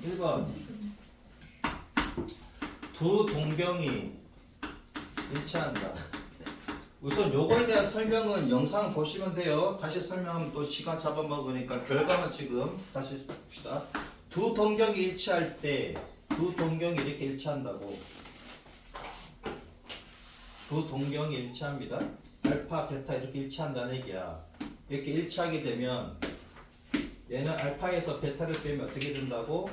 1번 두 동경이 일치한다. 우선 요거에 대한 설명은 영상 보시면 돼요. 다시 설명하면 또 시간 잡아먹으니까 결과만 지금 다시 봅시다. 두 동경이 일치할 때 두 동경이 이렇게 일치한다고. 두 동경이 일치합니다. 알파, 베타 이렇게 일치한다는 얘기야. 이렇게 일치하게 되면 얘는 알파에서 베타를 빼면 어떻게 된다고?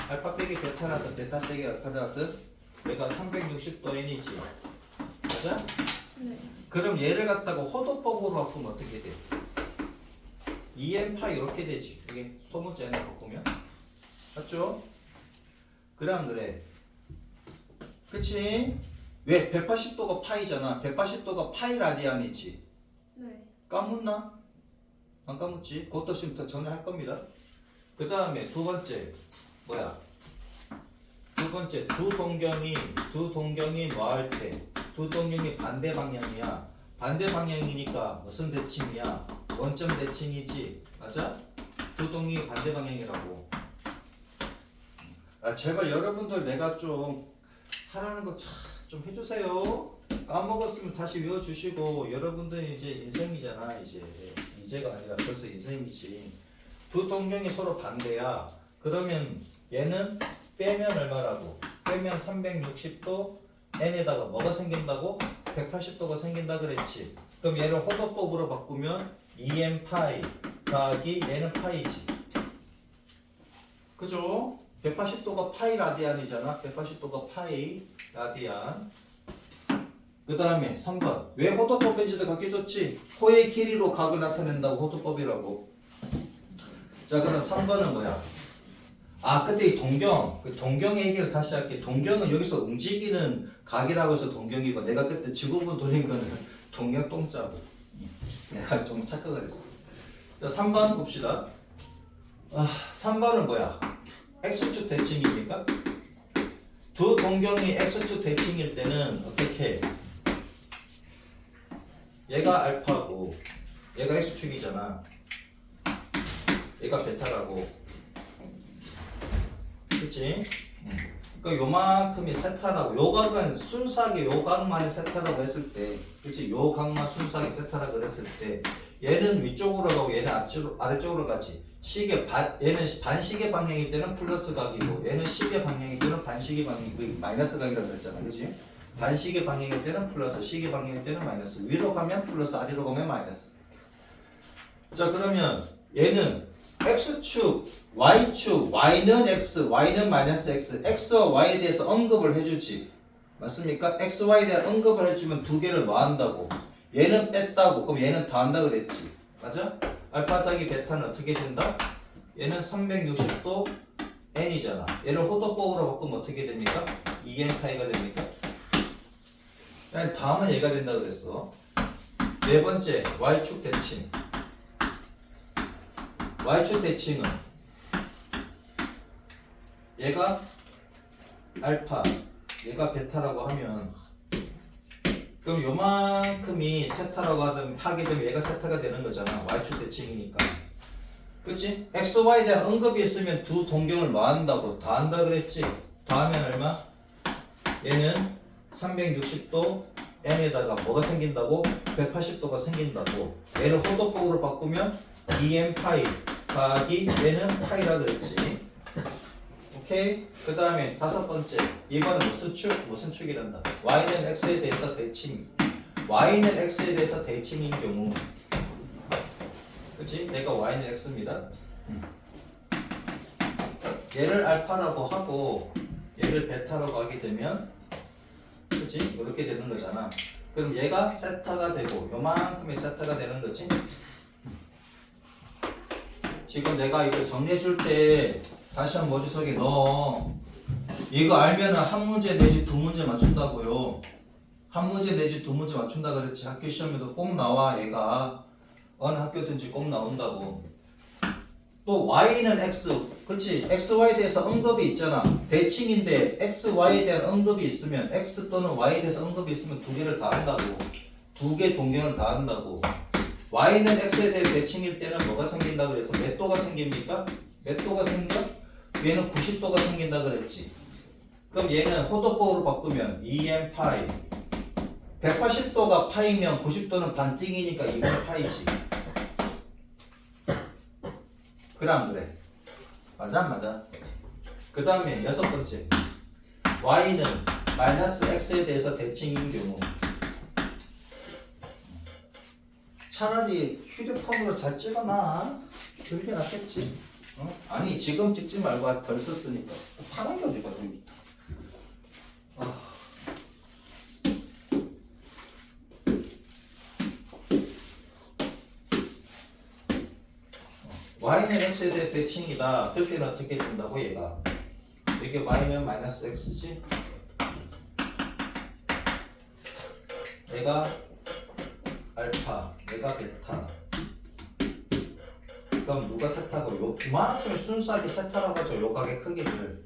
알파 빼기 베타를 하든 베타 빼기 알파를 하든 얘가 360도 n이지. 맞아? 네. 그럼 얘를 갖다가 호도법으로 바꾸면 어떻게 돼? 2n 파이 이렇게 되지. 이게 소문자에 바꾸면. 맞죠? 그래 안 그래? 그치? 왜? 180도가 파이잖아. 180도가 파이 라디안이지. 네. 까먹나? 안 까먹지? 그것도 지금 다 정리할 겁니다. 그 다음에 두 번째 뭐야? 두 번째 두 동경이 뭐 할 때? 두 동경이 반대 방향이야. 반대 방향이니까 무슨 대칭이야? 원점 대칭이지. 맞아? 두 동경이 반대 방향이라고. 아 제발 여러분들 내가 좀 하라는 거 좀 해주세요. 까먹었으면 다시 외워주시고. 여러분들이 이제 인생이잖아. 이제가 아니라 벌써 인생이지. 두 동경이 서로 반대야. 그러면 얘는 빼면 얼마라고? 빼면 360도 n에다가 뭐가 생긴다고? 180도가 생긴다 그랬지. 그럼 얘를 호도법으로 바꾸면 2n 파이 더하기 얘는 파이지. 그죠? 180도가 파이 라디안이잖아. 180도가 파이 라디안. 그 다음에 3번. 왜 호도법인지도 가르쳐줬지? 호의 길이로 각을 나타낸다고 호도법이라고. 자, 그럼 3번은 뭐야? 아, 그때 이 동경의 얘기를 다시 할게. 동경은 여기서 움직이는 각이라고 해서 동경이고, 내가 그때 지구본 돌린 거는 동경 똥자고. 내가 좀 착각을 했어. 자, 3번 봅시다. 3번은 뭐야? X축 대칭입니까? 두 동경이 X축 대칭일 때는 어떻게 해? 얘가 알파고 얘가 X축이잖아. 얘가 베타라고. 그치? 그러니까 요만큼이 세타라고. 요 각은 순수하게 요 각만이 세타라고 했을 때, 그치? 요 각만 순수하게 세타라고 그랬을 때 얘는 위쪽으로 가고 얘는 아래쪽으로 가지. 얘는 반시계 방향일 때는 플러스 각이고 얘는 시계 방향일 때는 반시계 방향이고 마이너스 각이라고 그랬잖아. 그치? 반시계 방향일 때는 플러스, 시계 방향일 때는 마이너스. 위로 가면 플러스, 아래로 가면 마이너스. 자, 그러면 얘는 X축, Y축, Y는 X, Y는 마이너스 X, X와 Y에 대해서 언급을 해주지. 맞습니까? X, Y에 대한 언급을 해주면 두 개를 뭐 한다고? 얘는 뺐다고. 그럼 얘는 더한다 그랬지. 맞아? 알파 더하기 베타는 어떻게 된다? 얘는 360도 n이잖아. 얘를 호도법으로 바꾸면 어떻게 됩니까? 2n 파이가 됩니까? 다음은 얘가 된다 그랬어. 네 번째, Y축 대칭. Y축 대칭은 얘가 알파, 얘가 베타라고 하면 그럼 요만큼이 세타라고 하게 되면 얘가 세타가 되는 거잖아. Y축 대칭이니까. 그치? X, Y에 대한 언급이 있으면 두 동경을 뭐 한다고? 더한다 그랬지? 더하면 얼마? 얘는 360도 n에다가 뭐가 생긴다고? 180도가 생긴다고. 얘를 호도법으로 바꾸면 2n 파이 더하기 얘는 파이라 그랬지. 오케이? 그 다음에 다섯 번째. 이번은 무슨 축? 무슨 축이란다? y는 x에 대해서 대칭. y는 x에 대해서 대칭인 경우. 그치? 내가 y는 x입니다. 얘를 알파라고 하고 얘를 베타라고 하게 되면 그치? 이렇게 되는 거잖아. 그럼 얘가 세타가 되고 요만큼의 세타가 되는 거지. 지금 내가 이거 정리해 줄 때 다시 한번 머릿속에 넣어. 이거 알면은 한 문제 내지 두 문제 맞춘다고요. 한 문제 내지 두 문제 맞춘다 그랬지. 학교 시험에도 꼭 나와. 얘가 어느 학교든지 꼭 나온다고. 또 y는 x, 그치? x, y에 대해서 언급이 있잖아. 대칭인데 x, y에 대한 언급이 있으면 x 또는 y에 대해서 언급이 있으면 두 개를 다 한다고. 두 개 동경을 다 한다고. y는 x에 대해 대칭일 때는 뭐가 생긴다 그래서 몇 도가 생깁니까? 몇 도가 생겨? 얘는 90도가 생긴다 그랬지. 그럼 얘는 호도법으로 바꾸면 2n 파이. 180도가 파이면 90도는 반띵이니까 2분의 파이지. 그래 안 그래? 맞아 안 맞아? 그 다음에 여섯 번째. y는 마이너스 x에 대해서 대칭인 경우. 차라리 휴대폰으로 잘 찍어놔. 그게 낫겠지. 어? 아니 지금 찍지 말고 덜 썼으니까. 파란 게 어디가 여기 있다. 아. y는 x에 대해서 대칭이다. 그럴 때는 어떻게 된다고 얘가? 이게 y는 마이너스 x지. 얘가 알파, 얘가 베타. 그럼 누가 세타고 요 그만큼 순수하게 세타라고 하죠. 요각의 크기를.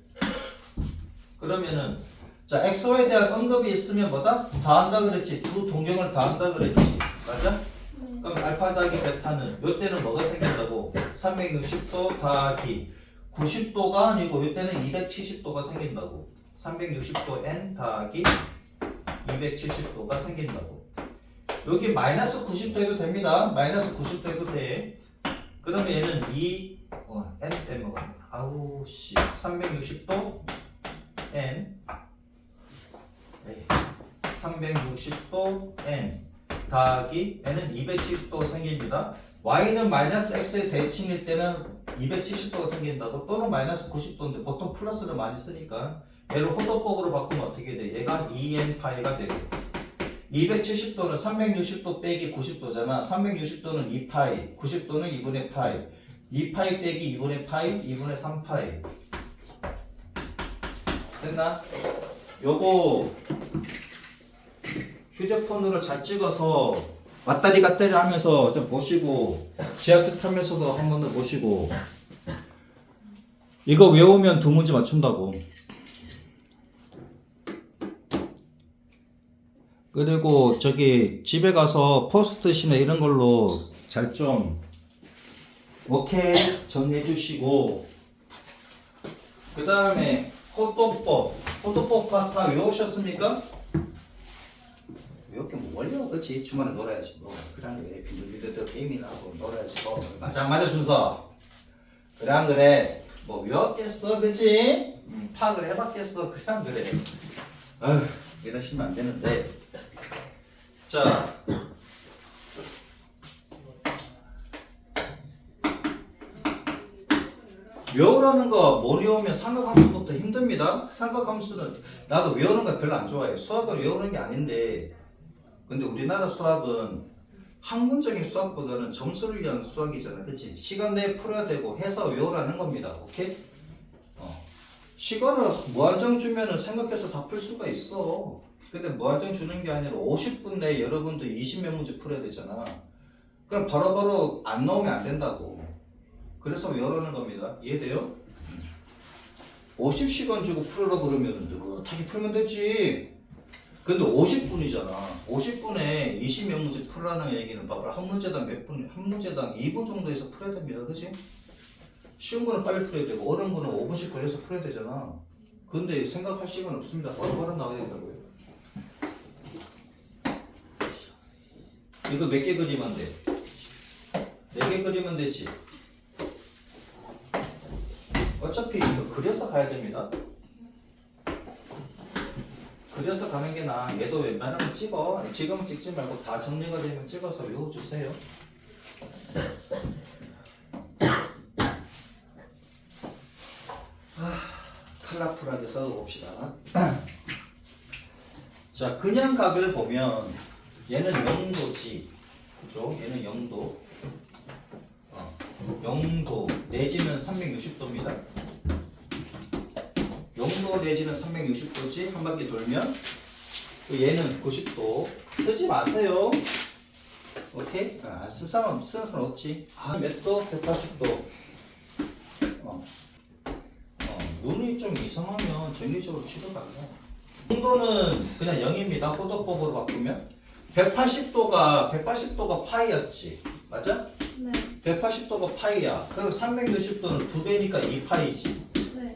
그러면은 자 xy에 대한 언급이 있으면 뭐다? 더한다 그랬지. 두 동경을 더한다 그랬지. 맞아? 그럼 알파 더하기 베타는 요때는 뭐가 생긴다고? 360도 더하기 90도가 아니고 요때는 270도가 생긴다고. 360도 n 더하기 270도가 생긴다고. 여기 마이너스 90도 해도 됩니다. 마이너스 90도 해도 돼. 그러면 얘는 n 빼먹어. 아우 씨 360도 n 360도 n 더하기 n은 270도가 생깁니다. y는 마이너스 x의 대칭일 때는 270도가 생긴다고. 또는 마이너스 90도인데 보통 플러스를 많이 쓰니까 얘를 호도법으로 바꾸면 어떻게 돼? 얘가 2n 파이가 되고 270도는 360도 빼기 90도잖아. 360도는 2파이, 90도는 2분의 파이. 2파이 빼기 2분의 파이, 2분의 3파이. 됐나? 요거 휴대폰으로 잘 찍어서 왔다리 갔다리 하면서 좀 보시고, 지하철 타면서도 한 번 더 보시고. 이거 외우면 두 문제 맞춘다고. 그리고 저기 집에 가서 포스트잇이나 이런 걸로 잘 좀 오케이 정리해 주시고, 그 다음에 호도법 다 외우셨습니까? 외울 게 뭐 원래요? 그렇지. 주말에 놀아야지. 뭐 그래 안 그래? 비둘비들 게임이나 하고 놀아야지. 뭐 맞아 안 맞아 순서? 그래 안 그래? 뭐 외웠겠어, 그렇지? 파악을 해봤겠어, 그래 안 그래? 아휴 이러시면 안 되는데. 자, 외우라는 거 못 외우면 삼각함수부터 힘듭니다. 삼각함수는 나도 외우는 거 별로 안 좋아해. 수학을 외우는 게 아닌데, 근데 우리나라 수학은 학문적인 수학보다는 점수를 위한 수학이잖아, 그치? 시간 내에 풀어야 되고 해서 외우라는 겁니다. 오케이? 시간을 무한정 주면은 생각해서 다 풀 수가 있어. 근데 무한정 주는 게 아니라 50분 내에 여러분도 20몇 문제 풀어야 되잖아. 그럼 바로바로 안 나오면 안 된다고. 그래서 외우라는 겁니다. 이해돼요? 50시간 주고 풀으라 그러면 느긋하게 풀면 되지. 근데 50분이잖아. 50분에 20몇 문제 풀라는 얘기는 봐봐. 한 문제당 몇 분, 한 문제당 2분 정도에서 풀어야 됩니다. 그치? 쉬운 거는 빨리 풀어야 되고 어려운 거는 5분씩 걸려서 풀어야 되잖아. 근데 생각할 시간 없습니다. 바로바로 나와야 된다고요. 이거 몇 개 그리면 돼? 4개 그리면 되지. 어차피 이거 그려서 가야 됩니다. 그려서 가는 게 나아. 얘도 웬만하면 찍어. 지금은 찍지 말고 다 정리가 되면 찍어서 외워주세요. 컬러풀하게 써봅시다. 자, 그냥 각을 보면 얘는 0도지. 그죠? 얘는 0도. 0도 내지는 360도입니다. 0도 내지는 360도지. 한 바퀴 돌면 얘는 90도. 쓰지 마세요. 오케이? 쓰는 사람 없지. 몇 도? 180도. 눈이 좀 이상하면 정리적으로 치료받아요. 0도는 그냥 0입니다. 호도법으로 바꾸면 180도가 파이였지. 맞아? 네. 180도가 파이야. 그럼 360도는 2배니까 2파이지. 네.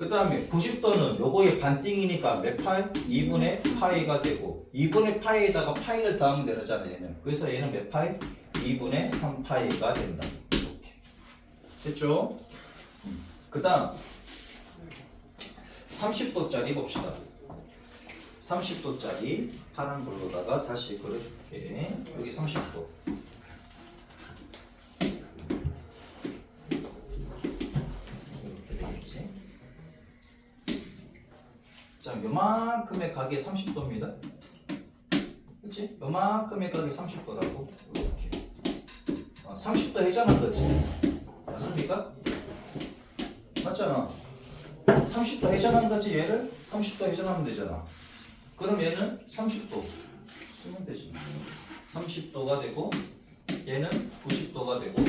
그 다음에 90도는 요거의 반띵이니까 몇 파이? 2분의 파이가 되고 2분의 파이에다가 파이를 더하면 되잖아 얘는. 그래서 얘는 몇 파이? 2분의 3파이가 된다. 이렇게. 됐죠? 그 다음 30도짜리 봅시다. 30도짜리 파란 걸로다가 다시 그려줄게. 여기 30도. 자, 요만큼의 각이 30도입니다. 그치? 요만큼의 각이 30도라고. 이렇게. 30도 회전한 거지. 맞습니까? 맞잖아. 30도 회전한 거지. 얘를 30도 회전하면 되잖아. 그럼 얘는 30도 쓰면 되지. 30도가 되고, 얘는 90도가 되고,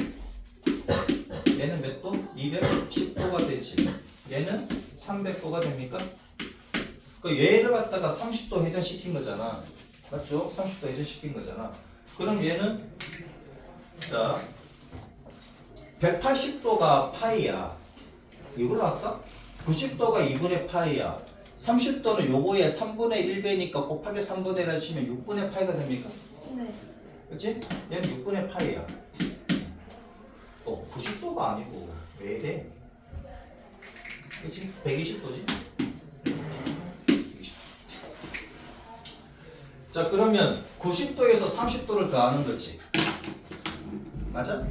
얘는 몇 도? 210도가 되지. 얘는 300도가 됩니까? 그 얘를 갖다가 30도 회전시킨 거잖아. 맞죠? 30도 회전시킨 거잖아. 그럼 얘는 자 180도가 파이야. 이걸로 할까? 90도가 2분의 파이야. 30도는 요거의 3분의 1배니까 곱하기 3분의 1 하시면 6분의 파이가 됩니까? 네. 그치? 얘는 6분의 파이야. 90도가 아니고 왜 이래? 그치? 120도지? 자, 그러면 90도에서 30도를 더하는 거지. 맞아?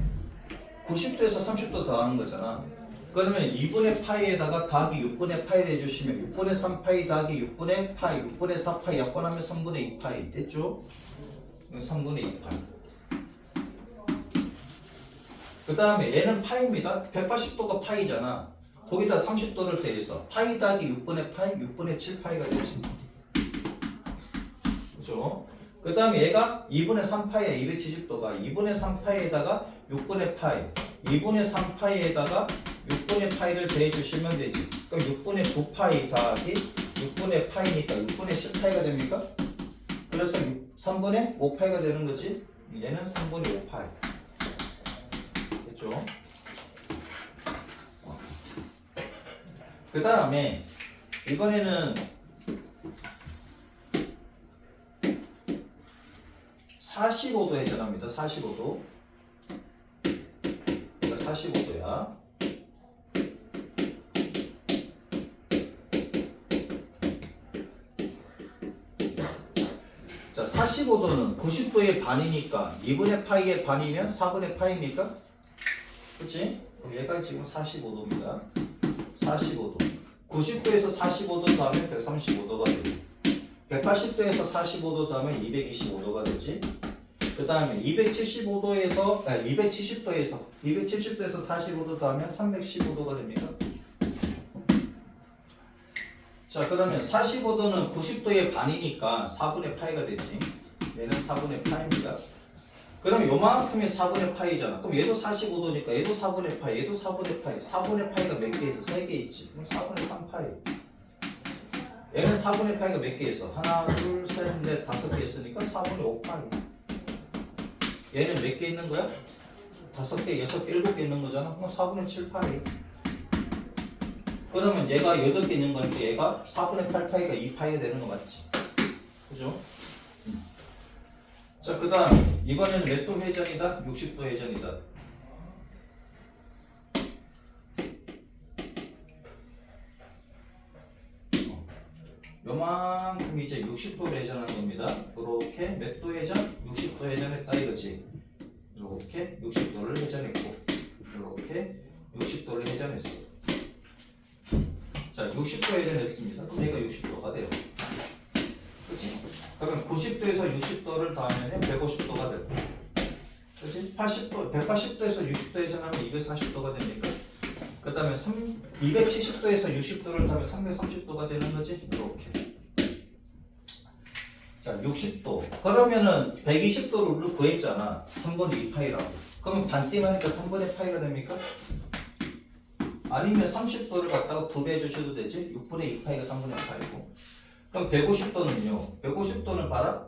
90도에서 30도 더하는 거잖아. 그러면 2분의 파이에다가 더하기 6분의 파이를 해주시면 6분의 3파이 더하기 6분의 파이, 6분의 4파이 약분하면 3분의 2파이 됐죠? 3분의 2파이. 그 다음에 얘는 파이입니다. 180도가 파이잖아. 거기다 30도를 더해서 파이 더하기 6분의 파이, 6분의 7파이가 되지. 그죠? 그 다음에 얘가 2분의 3파이야. 270도가 2분의 3파이에다가 6분의 파이 2분의 3파이에다가 6분의 파이를 더해주시면 되지. 그럼 6분의 9파이 더하기 6분의 파이니까 6분의 10파이가 됩니까? 그래서 3분의 5파이가 되는 거지. 얘는 3분의 5파이 됐죠? 그 다음에 이번에는 45도 회전합니다. 45도. 그러니까 45도야. 자, 45도는 90도의 반이니까 2분의 파이의 반이면 4분의 파이입니까? 그치? 그럼 얘가 지금 45도입니다. 45도. 90도에서 45도 더하면 135도가 되고 180도에서 45도 더하면 225도가 되지. 그 다음에 270도에서 45도 더하면 315도가 됩니까? 자, 그러면 45도는 90도의 반이니까 4분의 파이가 되지. 얘는 4분의 파이입니다. 그럼 요만큼이 4분의 파이잖아. 그럼 얘도 45도니까 얘도 4분의 파이, 얘도 4분의 파이. 4분의 파이가 몇 개 있어? 3개 있지. 그럼 4분의 3파이. 얘는 4분의 파이가 몇 개 있어? 하나, 둘, 셋, 넷, 5개 있으니까 4분의 5파이. 얘는 몇 개 있는 거야? 5개, 6개, 7개 있는 거잖아. 그럼 4분의 7파이. 그러면 얘가 8개 있는 거니까 얘가 4분의 8파이가 2파이가 되는 거 맞지? 그죠? 자, 그 다음 이번에는 몇 도 회전이다? 60도 회전이다. 요만큼 이제 60도를 회전하는 겁니다. 이렇게 몇 도 회전? 60도 회전했다 이거지. 이렇게 60도를 회전했고 이렇게 60도를 회전했어. 자, 60도 회전했습니다. 그럼 얘가 60도가 돼요. 그치? 그러면 90도에서 60도를 더하면 150도가 되고 그치? 80도, 180도에서 60도 회전하면 240도가 됩니까? 그 다음에 270도에서 60도를 더하면 330도가 되는 거지? 이렇게. 자, 60도. 그러면은 120도를 구했잖아. 3분의 2파이라고. 그러면 반띵하니까 3분의 파이가 됩니까? 아니면 30도를 갖다가 2배 해주셔도 되지? 6분의 2파이가 3분의 파이고. 그럼 150도는요? 150도는 봐라.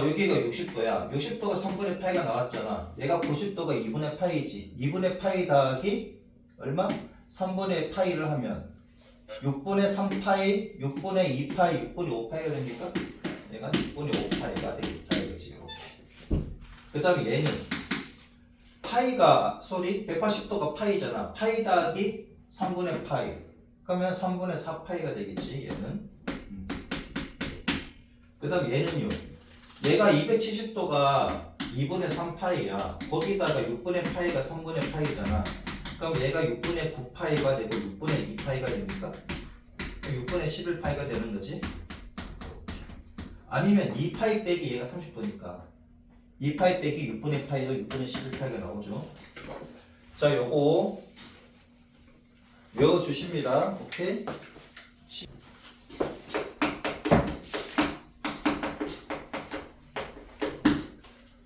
여기가 60도야. 60도가 3분의 파이가 나왔잖아. 얘가 90도가 2분의 파이지. 2분의 파이 더하기 얼마? 3분의 파이를 하면 6분의 3파이, 6분의 2파이, 6분의 5파이가 됩니까? 얘가 6분의 5파이가 되겠다 이거지. 이렇게. 그 다음에 얘는 파이가 180도가 파이잖아. 파이 더하기 3분의 파이. 그러면 3분의 4파이가 되겠지. 얘는. 그 다음 얘는요. 얘가 270도가 2분의 3파이야. 거기다가 6분의 파이가 3분의 파이잖아. 그럼 얘가 6분의 9파이가 되고 6분의 2파이가 됩니까? 6분의 11파이가 되는 거지. 아니면 2파이 빼기 얘가 30도니까 2파이 빼기 6분의 파이도 6분의 11파이가 나오죠. 자, 요거 외워주십니다. 오케이?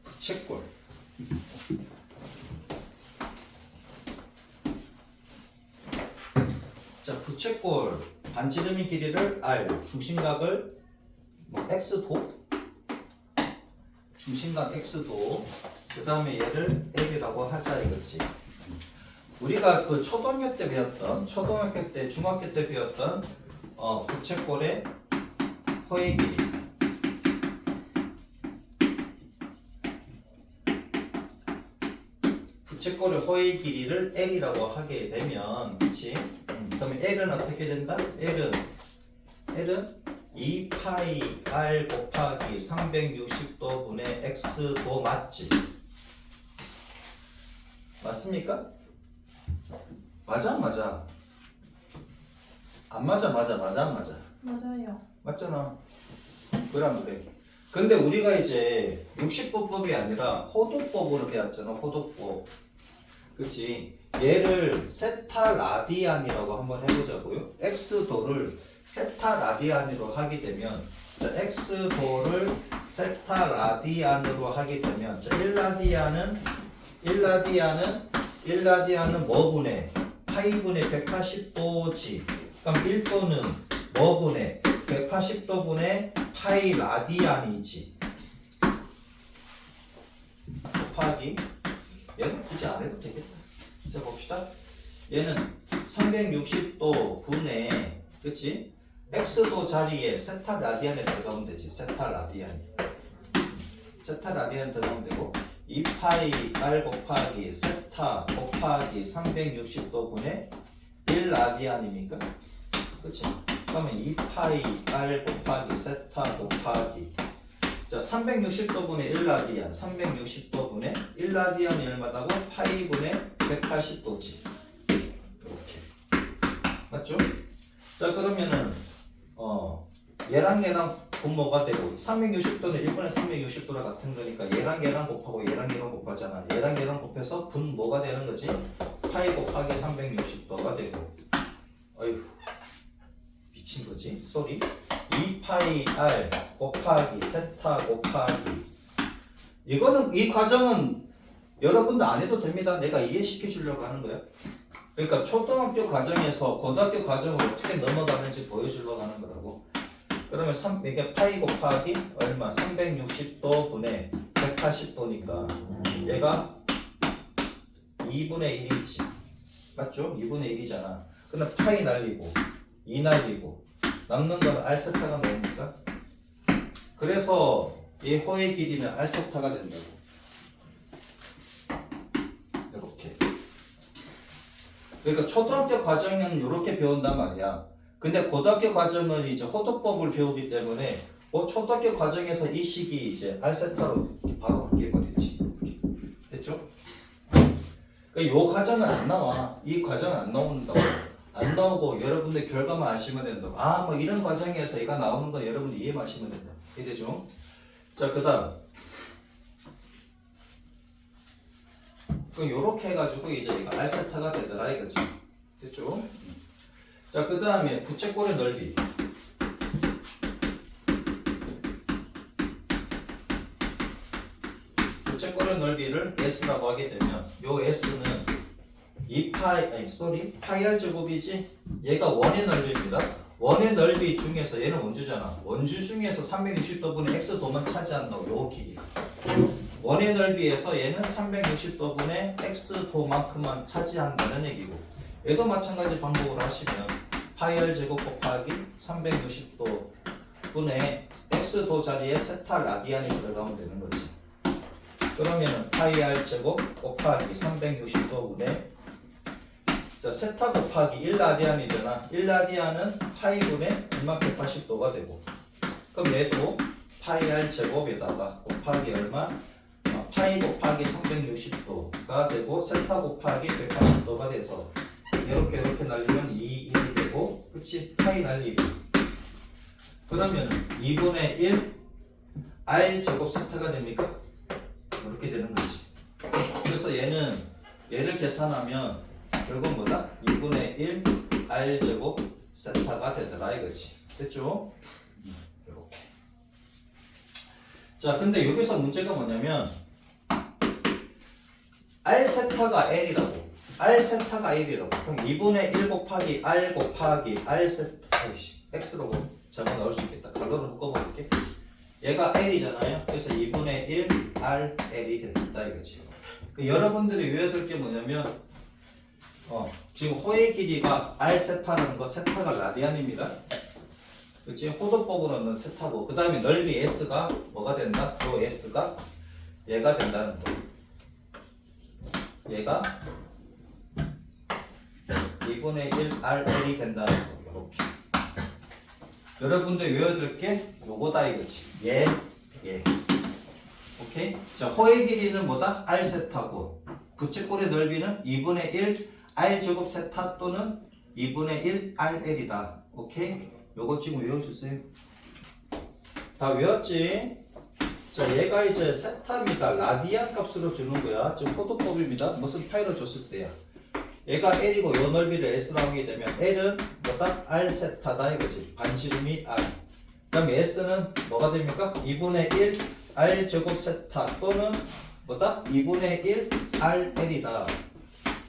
부채꼴. 자, 부채꼴 반지름의 길이를 R, 중심각을 X도, 중심각 X도, 그 다음에 얘를 L이라고 하자 이거지. 우리가 그 초등학교 때 배웠던, 초등학교 때, 중학교 때 배웠던 부채꼴의 호의 길이. 부채꼴의 호의 길이를 L이라고 하게 되면, 그렇지? 그러면 L은 어떻게 된다? L은 2파이 R 곱하기 360도 분의 X도 맞지? 맞습니까? 맞아? 맞아? 안 맞아? 맞아? 맞아? 안 맞아? 맞아요. 맞잖아. 그래. 근데 우리가 이제 60보법이 아니라 호도법으로 배웠잖아. 호도법. 그치? 얘를 세타 라디안이라고 한번 해보자고요. X도를 세타 라디안으로 하게 되면, 자, X도를 세타 라디안으로 하게 되면, 자, 1라디안은 뭐분의? 파이분의 180도지. 그럼 1도는 뭐분의? 180도 분의 파이 라디안이지. 곱하기 얘는 굳이 안 해도 되겠다. 자, 봅시다. 얘는 360도 분의, 그치? X도 자리에 세타 라디안에 들어가면 되지. 세타 라디안 들어가면 되고, 2파이 R 곱하기 세타 곱하기 360도 분의 1라디안입니까? 그치? 그러면 2파이 R 곱하기 세타 곱하기, 자, 360도 분의 1라디안, 360도 분의 1라디안이 얼마다고? 파이 분의 180도지. 이렇게. 맞죠? 자, 그러면은 얘랑 분모가 되고, 360도는 1분의 360도랑 같은 거니까 얘랑 곱하고 얘랑 곱하잖아. 얘랑 곱해서 분모가 되는 거지. 파이 곱하기 360도가 되고. 어휴, 미친 거지. 쏘리. 2파이 R 곱하기 세타 곱하기, 이거는, 이 과정은 여러분도 안 해도 됩니다. 내가 이해시켜 주려고 하는 거야. 그러니까 초등학교 과정에서 고등학교 과정을 어떻게 넘어가는지 보여주려고 하는 거라고. 그러면 이게 파이 곱하기 얼마? 360도 분의 180도니까 얘가 2분의 1이지. 맞죠? 2분의 1이잖아. 근데 파이 날리고 2 날리고 남는 건 R세타가 나옵니까? 그래서 이 호의 길이는 R세타가 된다고. 이렇게. 그러니까 초등학교 과정은 이렇게 배운단 말이야. 근데 고등학교 과정은 이제 호도법을 배우기 때문에 초등학교 과정에서 이 식이 이제 R세타로 바로 바뀌어버리지. 됐죠? 그러니까 이 과정은 안 나와. 이 과정은 안 나온다고. 안 나오고 여러분들 결과만 아시면 된다고. 아, 뭐 이런 과정에서 얘가 나오는 건 여러분들 이해만 하시면 된다. 이해되죠? 자, 그 다음. 요렇게 해가지고 이제 얘가 R세타가 되더라 이거지. 됐죠? 자, 그 다음에 부채꼴의 넓이. 부채꼴의 넓이를 S라고 하게 되면 요 S는 2파이, 파이 R 제곱이지? 얘가 원의 넓이입니다. 원의 넓이 중에서 얘는 원주잖아. 원주 중에서 360도분의 X도만 차지한다고, 요 길이가. 원의 넓이에서 얘는 360도분의 X도만큼만 차지한다는 얘기고, 얘도 마찬가지 방법으로 하시면 파이 r 제곱 곱하기 360도 분의 x도 자리에 세타 라디안이 들어가면 되는 거지. 그러면은 파이 r 제곱 곱하기 360도 분의 자 세타 곱하기 1 라디안이잖아. 1 라디안은 파이분의 1만 180도가 되고 그럼 얘도 파이 r 제곱에다가 곱하기 얼마? 파이 곱하기 360도가 되고 세타 곱하기 180도가 돼서 이렇게 날리면 2, 1이 되고 그치? 파이 날리고 그러면 2분의 1 r 제곱 세타가 됩니까? 이렇게 되는 거지. 그래서 얘를 계산하면 결국 뭐다? 2분의 1 r 제곱 세타가 되더라 이거지. 됐죠? 이렇게. 자, 근데 여기서 문제가 뭐냐면 r 세타가 l이라고. r 세타가 1이라고. 그럼 2분의 1 곱하기 r 곱하기 r 세타 x로 적어 넣을 수 있겠다. 가로로 묶어볼게. 얘가 l이잖아요. 그래서 2분의 1 r l이 된다 이거지. 그 여러분들이 외워둘 게 뭐냐면 지금 호의 길이가 r 세타라는 거 세타가 라디안입니다. 그치? 호도법으로는 세타고 그 다음에 넓이 s가 뭐가 된다? 요 s가 얘가 된다는 거. 얘가 2분의 1 RL이 된다는 거. 이렇게. 여러분들 외워둘 게 요거다 이거지. 얘. 오케이? 자, 호의 길이는 뭐다? R 세타고 부채꼴의 넓이는 2분의 1 R 제곱 세타 또는 2분의 1 RL이다. 오케이? 요거 지금 외워주세요. 다 외웠지? 자, 얘가 이제 세타입니다. 라디안 값으로 주는 거야. 지금 호도법입니다. 무슨 파이로 줬을 때야. 얘가 L이고 요 넓이를 S라고 하게 되면 L은 뭐다? R 세타다 이거지. 반지름이 R. 그 다음에 S는 뭐가 됩니까? 2분의 1 R 제곱 세타 또는 뭐다? 2분의 1 RL이다.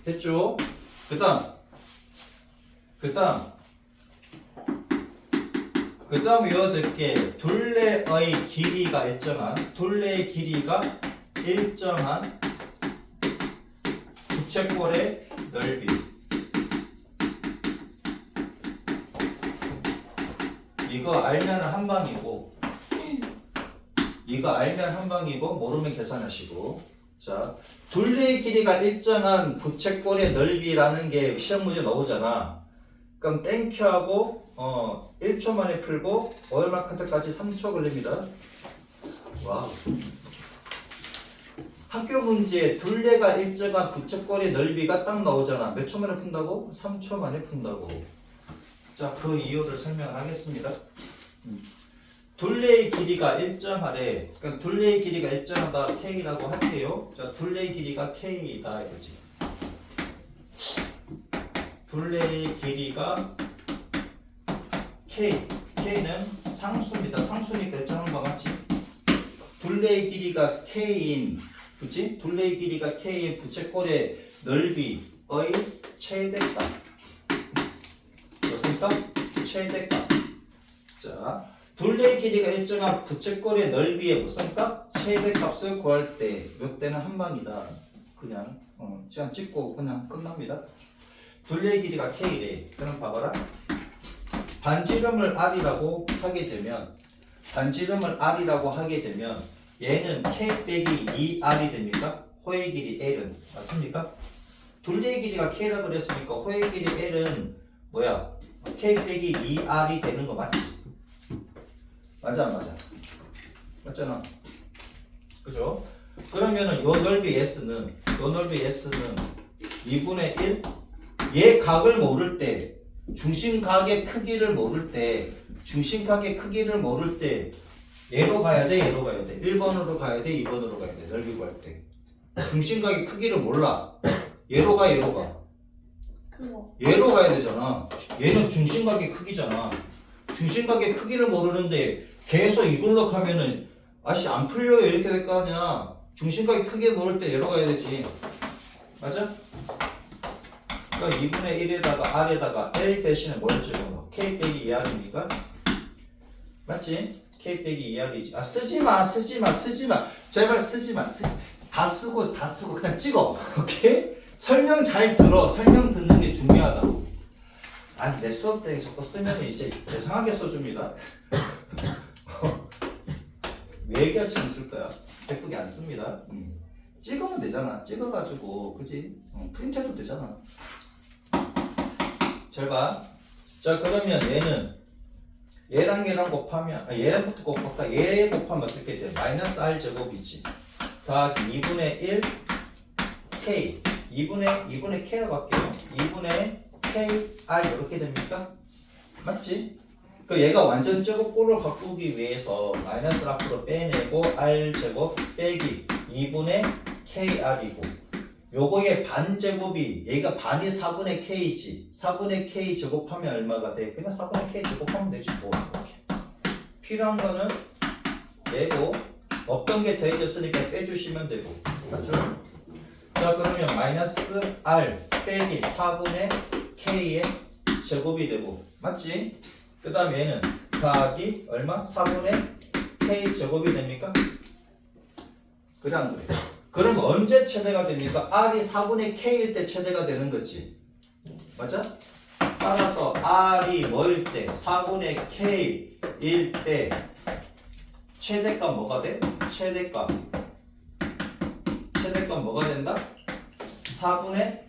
됐죠? 그 다음 외워둘 게 둘레의 길이가 일정한 부채꼴의 넓이. 이거 알면 한 방이고 모르면 계산하시고. 자, 둘레의 길이가 일정한 부채꼴의 넓이라는 게 시험 문제 나오잖아. 그럼 땡큐하고 1초 만에 풀고 오열마카트까지 3초 걸립니다. 와우. 학교 문제에 둘레가 일정한 부채꼴의 넓이가 딱 나오잖아. 몇 초 만에 푼다고? 3초 만에 푼다고. 자, 그 이유를 설명을 하겠습니다. 둘레의 길이가 일정하래. 그러니까 둘레의 길이가 일정하다 K라고 할게요. 자, 둘레의 길이가 K이다 이거지. 둘레의 길이가 K는 상수입니다. 상수니까 일정한 거 맞지? 둘레의 길이가 K인, 그치? 둘레의 길이가 K인 부채꼴의 넓이의 최대값. 그렇습니까? 최대값. 자, 둘레의 길이가 일정한 부채꼴의 넓이의 무슨 값? 최대값을 구할 때, 이때는 한 방이다. 그냥 찍고 그냥 끝납니다. 둘레의 길이가 K래. 그럼 봐봐라. 반지름을 R이라고 하게 되면 얘는 K 빼기 2R이 됩니까? 호의 길이 L은 맞습니까? 둘레의 길이가 K라 그랬으니까 호의 길이 L은 뭐야? K 빼기 2R이 되는 거 맞지? 맞아. 맞잖아. 그죠? 그러면은 요 넓이 S는 2분의 1 얘 각을 모를 때 중심각의 크기를 모를 때 얘로 가야 돼 1번으로 가야 돼 2번으로 가야 돼 넓이 구할 때 중심각의 크기를 몰라. 얘로 가 얘로 가야 되잖아. 얘는 중심각의 크기잖아. 중심각의 크기를 모르는데 계속 이걸로 가면은 안 풀려요 이렇게 될 거 아니야. 중심각의 크기를 모를 때 얘로 가야 되지. 맞아? 그러니까 2분의 1에다가 R에다가 L 대신에 뭘 찍어? K 빼기 2R입니까? 맞지? K 빼기 2R이지. 쓰지마. 제발 쓰지마. 다 쓰고 그냥 찍어. 오케이? 설명 잘 들어. 설명 듣는 게 중요하다고. 아니 내 수업 때 자꾸 쓰면 이제 이상하게 써줍니다. 왜 결침 쓸 거야? 예쁘게 안 씁니다. 찍으면 되잖아. 찍어가지고 그지? 프린트해도 되잖아. 잘 봐. 자 그러면 얘랑 곱하면 얘랑부터 곱할까? 얘 곱하면 어떻게 돼? 마이너스 r 제곱이지. 더하기 2분의 1 k 2분의 k라고 할게요. 2분의 k r 이렇게 됩니까? 맞지? 그 얘가 완전 제곱꼴을 바꾸기 위해서 마이너스를 앞으로 빼내고 r 제곱 빼기 2분의 kr이고 요거의 반 제곱이 얘가 반이 4분의 k지. 4분의 k 제곱하면 얼마가 돼? 그냥 4분의 k 제곱하면 되지 뭐. 이렇게. 필요한 거는 얘고 없던 게 더해졌으니까 빼주시면 되고. 맞죠? 자 그러면 마이너스 r 빼기 4분의 k의 제곱이 되고 맞지? 그 다음에 얘는 더하기 얼마? 4분의 k 제곱이 됩니까? 그 다음 그래. 그럼 언제 최대가 됩니까? r이 4분의 k일 때 최대가 되는 거지. 맞아? 따라서 r이 뭐일 때? 4분의 k일 때 최대값 뭐가 돼? 최대값 뭐가 된다? 4분의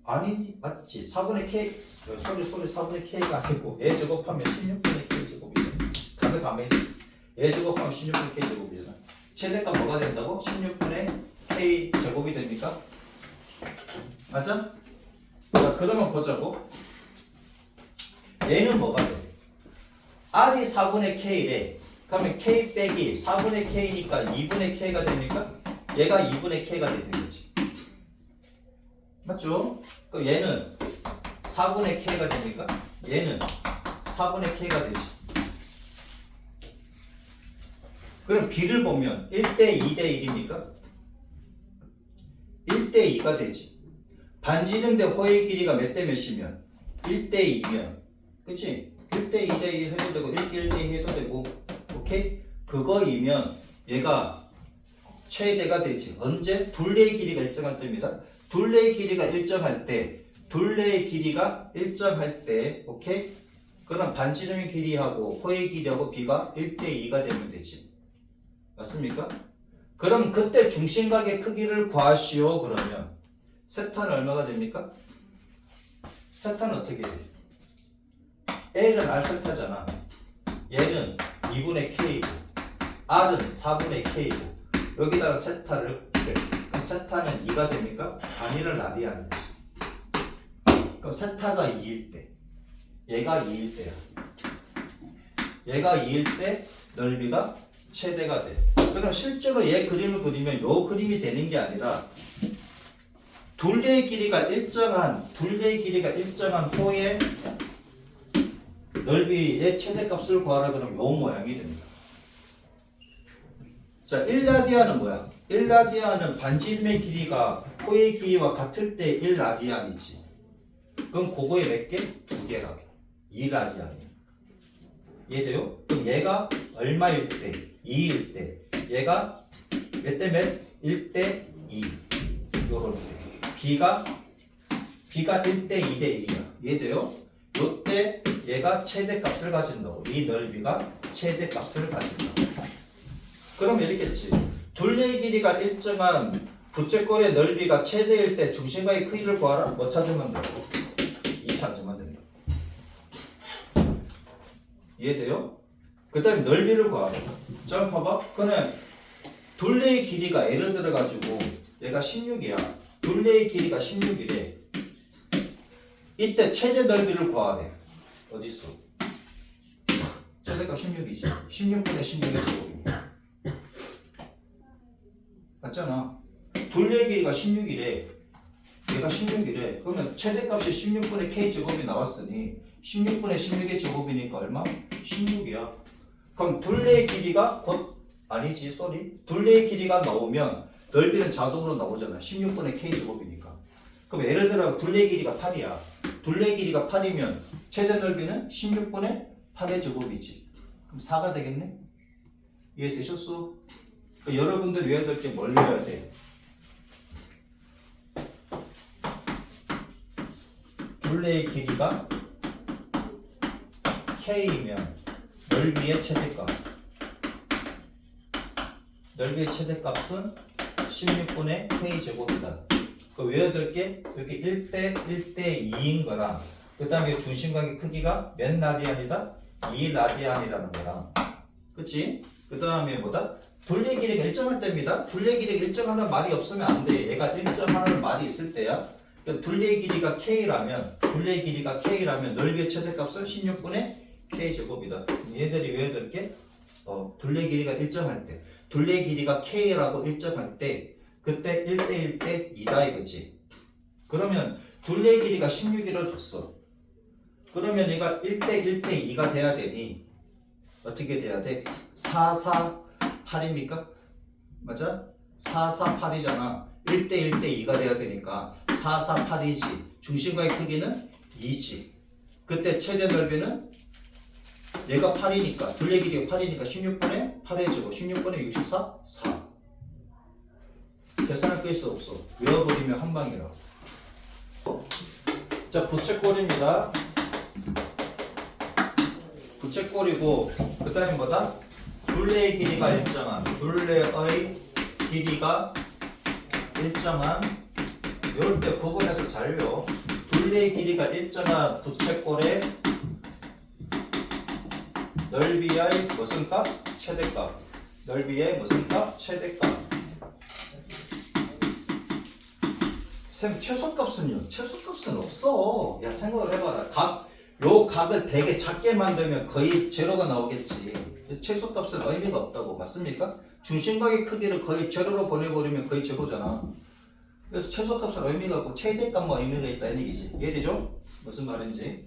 아니 맞지? 4분의 k 소리 4분의 k가 아니고 얘 제곱하면 16분의 k 제곱이 돼. 답을 가만히 있어. 얘 제곱하면 16분의 k 제곱이잖아. 최대값 뭐가 된다고? 16분의 k 제곱이 됩니까? 맞아? 자 그러면 보자고. 얘는 뭐가 돼? r이 4분의 k래. 그러면 k 빼기 4분의 k니까 2분의 k가 됩니까? 얘가 2분의 k가 되는 거지. 맞죠? 그럼 얘는 4분의 k가 됩니까? 얘는 4분의 k가 되지. 그럼 b를 보면 1대 2대 1입니까? 1대 2가 되지. 반지름 대 호의 길이가 몇 대 몇이면? 1대 2면 그치? 1대 2대 1 해도 되고 1대 2 해도 되고 오케이? 그거이면 얘가 최대가 되지. 언제? 둘레의 길이가 일정할 때입니다. 둘레의 길이가 일정할 때 오케이? 그럼 반지름의 길이하고 호의 길이하고 b가 1대 2가 되면 되지. 맞습니까? 그럼 그때 중심각의 크기를 구하시오. 그러면 세타는 얼마가 됩니까? 세타는 어떻게 돼? L은 R 세타잖아. 얘는 2분의 K고 R은 4분의 K고 여기다가 세타를 그럼 세타는 2가 됩니까? 단위를 라디안이지. 그럼 세타가 2일 때 얘가 2일 때야. 얘가 2일 때 넓이가 최대가 돼. 그럼 실제로 얘 그림을 그리면 요 그림이 되는 게 아니라 둘레의 길이가 일정한 호의 넓이의 최대값을 구하라 그러면 요 모양이 됩니다. 자, 1라디안은 뭐야? 1라디안은 반지름의 길이가 호의 길이와 같을 때 1라디안이지. 그럼 그거에 몇 개? 2개가 2라디안이야. 이해돼요? 그럼 얘가 얼마일 때? 2일 때. 얘가 몇 대 몇? 1대 2. 요런 때. B가 1대 2대 1이야. 이해돼요? 요때 얘가 최대값을 가진다고. 이 넓이가 최대값을 가진다고. 그럼 이렇겠지. 둘레의 길이가 일정한 부채꼴의 넓이가 최대일 때 중심각의 크기를 구하라. 뭐 찾으면 되고? 2 찾으면 된다. 이해돼요? 그 다음에 넓이를 구하라. 자, 봐봐. 그냥 둘레의 길이가 예를 들어가지고 얘가 16이야. 둘레의 길이가 16이래. 이때 최대 넓이를 구하래. 어딨어? 최대값 16이지. 16분의 16의 제곱입니다. 맞잖아. 둘레의 길이가 16이래. 얘가 16이래. 그러면 최대값이 16분의 k 제곱이 나왔으니 16분의 16의 제곱이니까 얼마? 16이야. 그럼 둘레의 길이가 아니지, 둘레의 길이가 나오면 넓이는 자동으로 나오잖아. 16분의 k 제곱이니까. 그럼 예를 들어 둘레의 길이가 8이야. 둘레의 길이가 8이면 최대 넓이는 16분의 8의 제곱이지. 그럼 4가 되겠네? 이해되셨어? 그러니까 여러분들 외워야 될 게 뭘 외워야 돼? 둘레의 길이가 K이면 넓이의 최대값. 넓이의 최대값은 16분의 K제곱이다. 그 외워둘게 여기 1대 1대 2인 거랑 그 다음에 중심각의 크기가 몇 라디안이다? 2라디안이라는 거랑 그치? 그 다음에 뭐다? 둘레 길이가 일정할 때입니다. 둘레 길이가 일정하다는 말이 없으면 안 돼. 얘가 일정하는 말이 있을 때야. 둘레 길이가 K라면 넓이의 최대값은 16분의 K제곱이다. 얘들이 외워둘게 둘레 길이가 일정할 때 둘레 길이가 K라고 일정할 때 그때 1대 1대 2다 이거지. 그러면 둘레 길이가 16이라 줬어. 그러면 얘가 1대 1대 2가 돼야 되니 어떻게 돼야 돼? 4, 4, 8입니까? 맞아? 4, 4, 8이잖아. 1대 1대 2가 돼야 되니까 4, 4, 8이지. 중심과의 크기는 2지. 그때 최대 넓이는 얘가 8이니까 둘레 길이가 8이니까 16분의 8의 제곱 16분의 64, 4. 계산할 게 있어 없어? 외워버리면 한 방이라. 자, 부채꼴입니다. 부채꼴이고 그 다음에 뭐다? 둘레의 길이가 일정한 이럴 때 구분해서 잘 외워. 둘레의 길이가 일정한 부채꼴의 넓이의 무슨 값? 최대값. 넓이의 무슨 값? 최대값. 쌤, 최소값은요? 최소값은 없어. 야, 생각을 해봐라. 요 각을 되게 작게 만들면 거의 제로가 나오겠지. 그래서 최소값은 의미가 없다고. 맞습니까? 중심각의 크기를 거의 제로로 보내버리면 거의 제로잖아. 그래서 최소값은 의미가 없고 최대값만 의미가 있다는 얘기지. 이해되죠? 무슨 말인지.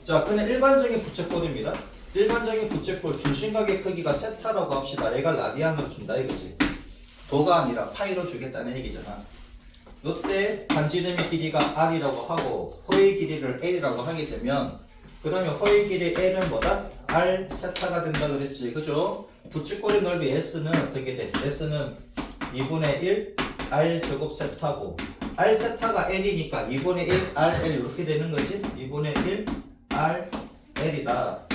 자, 그냥 일반적인 부채꼴입니다. 일반적인 부채꼴 중심각의 크기가 세타라고 합시다. 얘가 라디안으로 준다 이거지. 도가 아니라 파이로 주겠다는 얘기잖아. 이때 반지름의 길이가 R이라고 하고 호의 길이를 L이라고 하게 되면 그러면 호의 길이 L은 뭐다? R 세타가 된다 그랬지. 그죠? 부채꼴의 넓이 S는 어떻게 돼? S는 2분의 1 R 제곱 세타고 R 세타가 L이니까 2분의 1 R L 이렇게 되는 거지. 2분의 1 R L이다.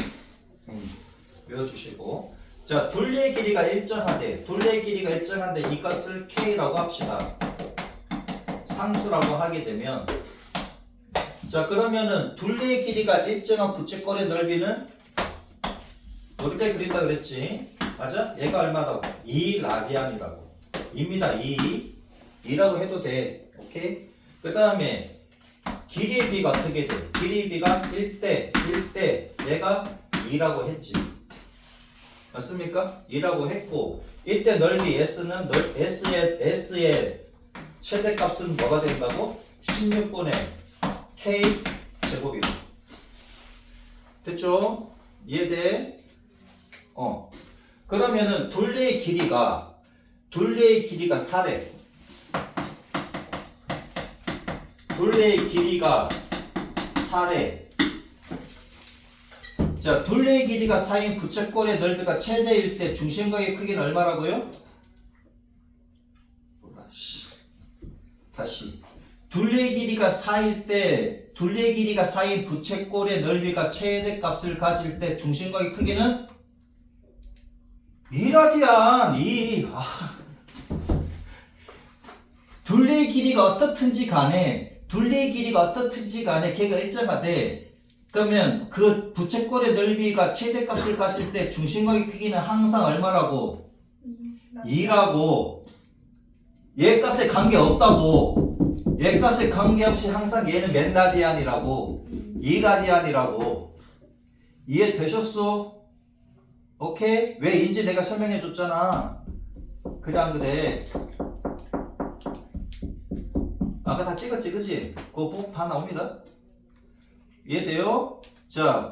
외워주시고 자, 둘레의 길이가 일정하대. 이 값을 K라고 합시다. 상수라고 하게 되면 자, 그러면은 둘레의 길이가 일정한 부채꼴의 넓이는 이렇게 그린다 그랬지. 맞아? 얘가 얼마다고? 2라디안이라고. 2입니다. 2라고 해도 돼. 오케이? 그 다음에 길이의 비가 어떻게 돼? 길이의 비가 1대 얘가 2라고 했지. 맞습니까? 2라고 했고 이때 넓이 S는 S의 최대값은 뭐가 된다고? 16분의 K 제곱이다. 됐죠? 이해돼? 그러면은 둘레의 길이가 4래. 둘레의 길이가 4래. 자, 둘레의 길이가 4인 부채꼴의 넓이가 최대일 때 중심각의 크기는 얼마라고요? 다시. 둘레의 길이가 4일 때, 둘레의 길이가 4인 부채꼴의 넓이가 최대값을 가질 때 중심각의 크기는 2라디안. 둘레의 길이가 어떻든지 간에 걔가 일정하대. 그러면 그 부채꼴의 넓이가 최대값을 가질 때 중심각의 크기는 항상 얼마라고? 2라고. 얘 값에 관계없다고. 얘 값에 관계없이 항상 얘는 몇 라디안이라고? 2라디안이라고. 이해되셨어? 오케이? 왜인지 내가 설명해 줬잖아. 그래 안 그래? 아까 다 찍었지 그치? 그거 보고 다 나옵니다. 이해돼요? 자,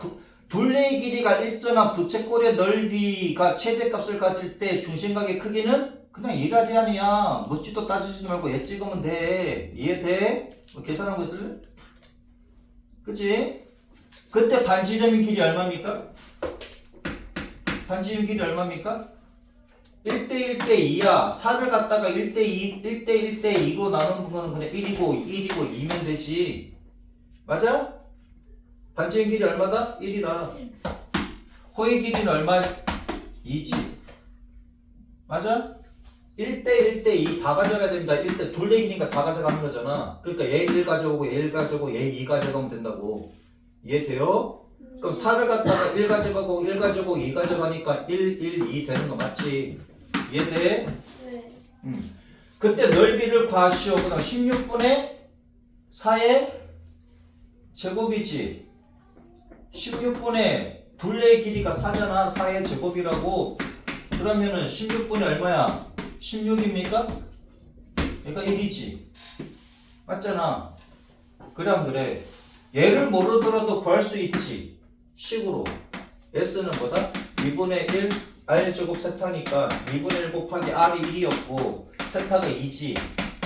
둘레의 길이가 일정한 부채꼴의 넓이가 최대값을 가질 때 중심각의 크기는 그냥 2라디안이야. 묻지도 따지지도 말고 얘 찍으면 돼. 이해돼? 뭐 계산하고 있을래? 그치? 그때 반지름의 길이 얼마입니까? 반지름 길이 얼마입니까? 1대 1대 2야. 4를 갖다가 1대 2로 나누는 거는 그냥 1이고 2면 되지. 맞아? 반지의 길이 얼마다? 1이다. 호의 길이는 얼마? 2지. 맞아? 1대 1대 2 다 가져가야 됩니다. 1대 둘의 길이니까 다 가져가는 거잖아. 그러니까 얘 1 가져오고 얘 1 가져오고 얘 2 가져가면 된다고. 이해돼요? 그럼 4를 갖다가 1 가져가고 1 가져오고 2 가져가니까 1, 1, 2 되는 거 맞지? 이해돼? 네. 그때 넓이를 구하시오. 그럼 16분의 4의 제곱이지. 16분의 둘레의 길이가 4잖아. 4의 제곱이라고. 그러면은 16분이 얼마야? 16입니까? 그러니까 1이지. 맞잖아. 그래 안 그래? 얘를 모르더라도 구할 수 있지. 식으로. S는 뭐다? 2분의 1 R제곱 세타니까 2분의 1 곱하기 R이 1이었고 세타가 2지.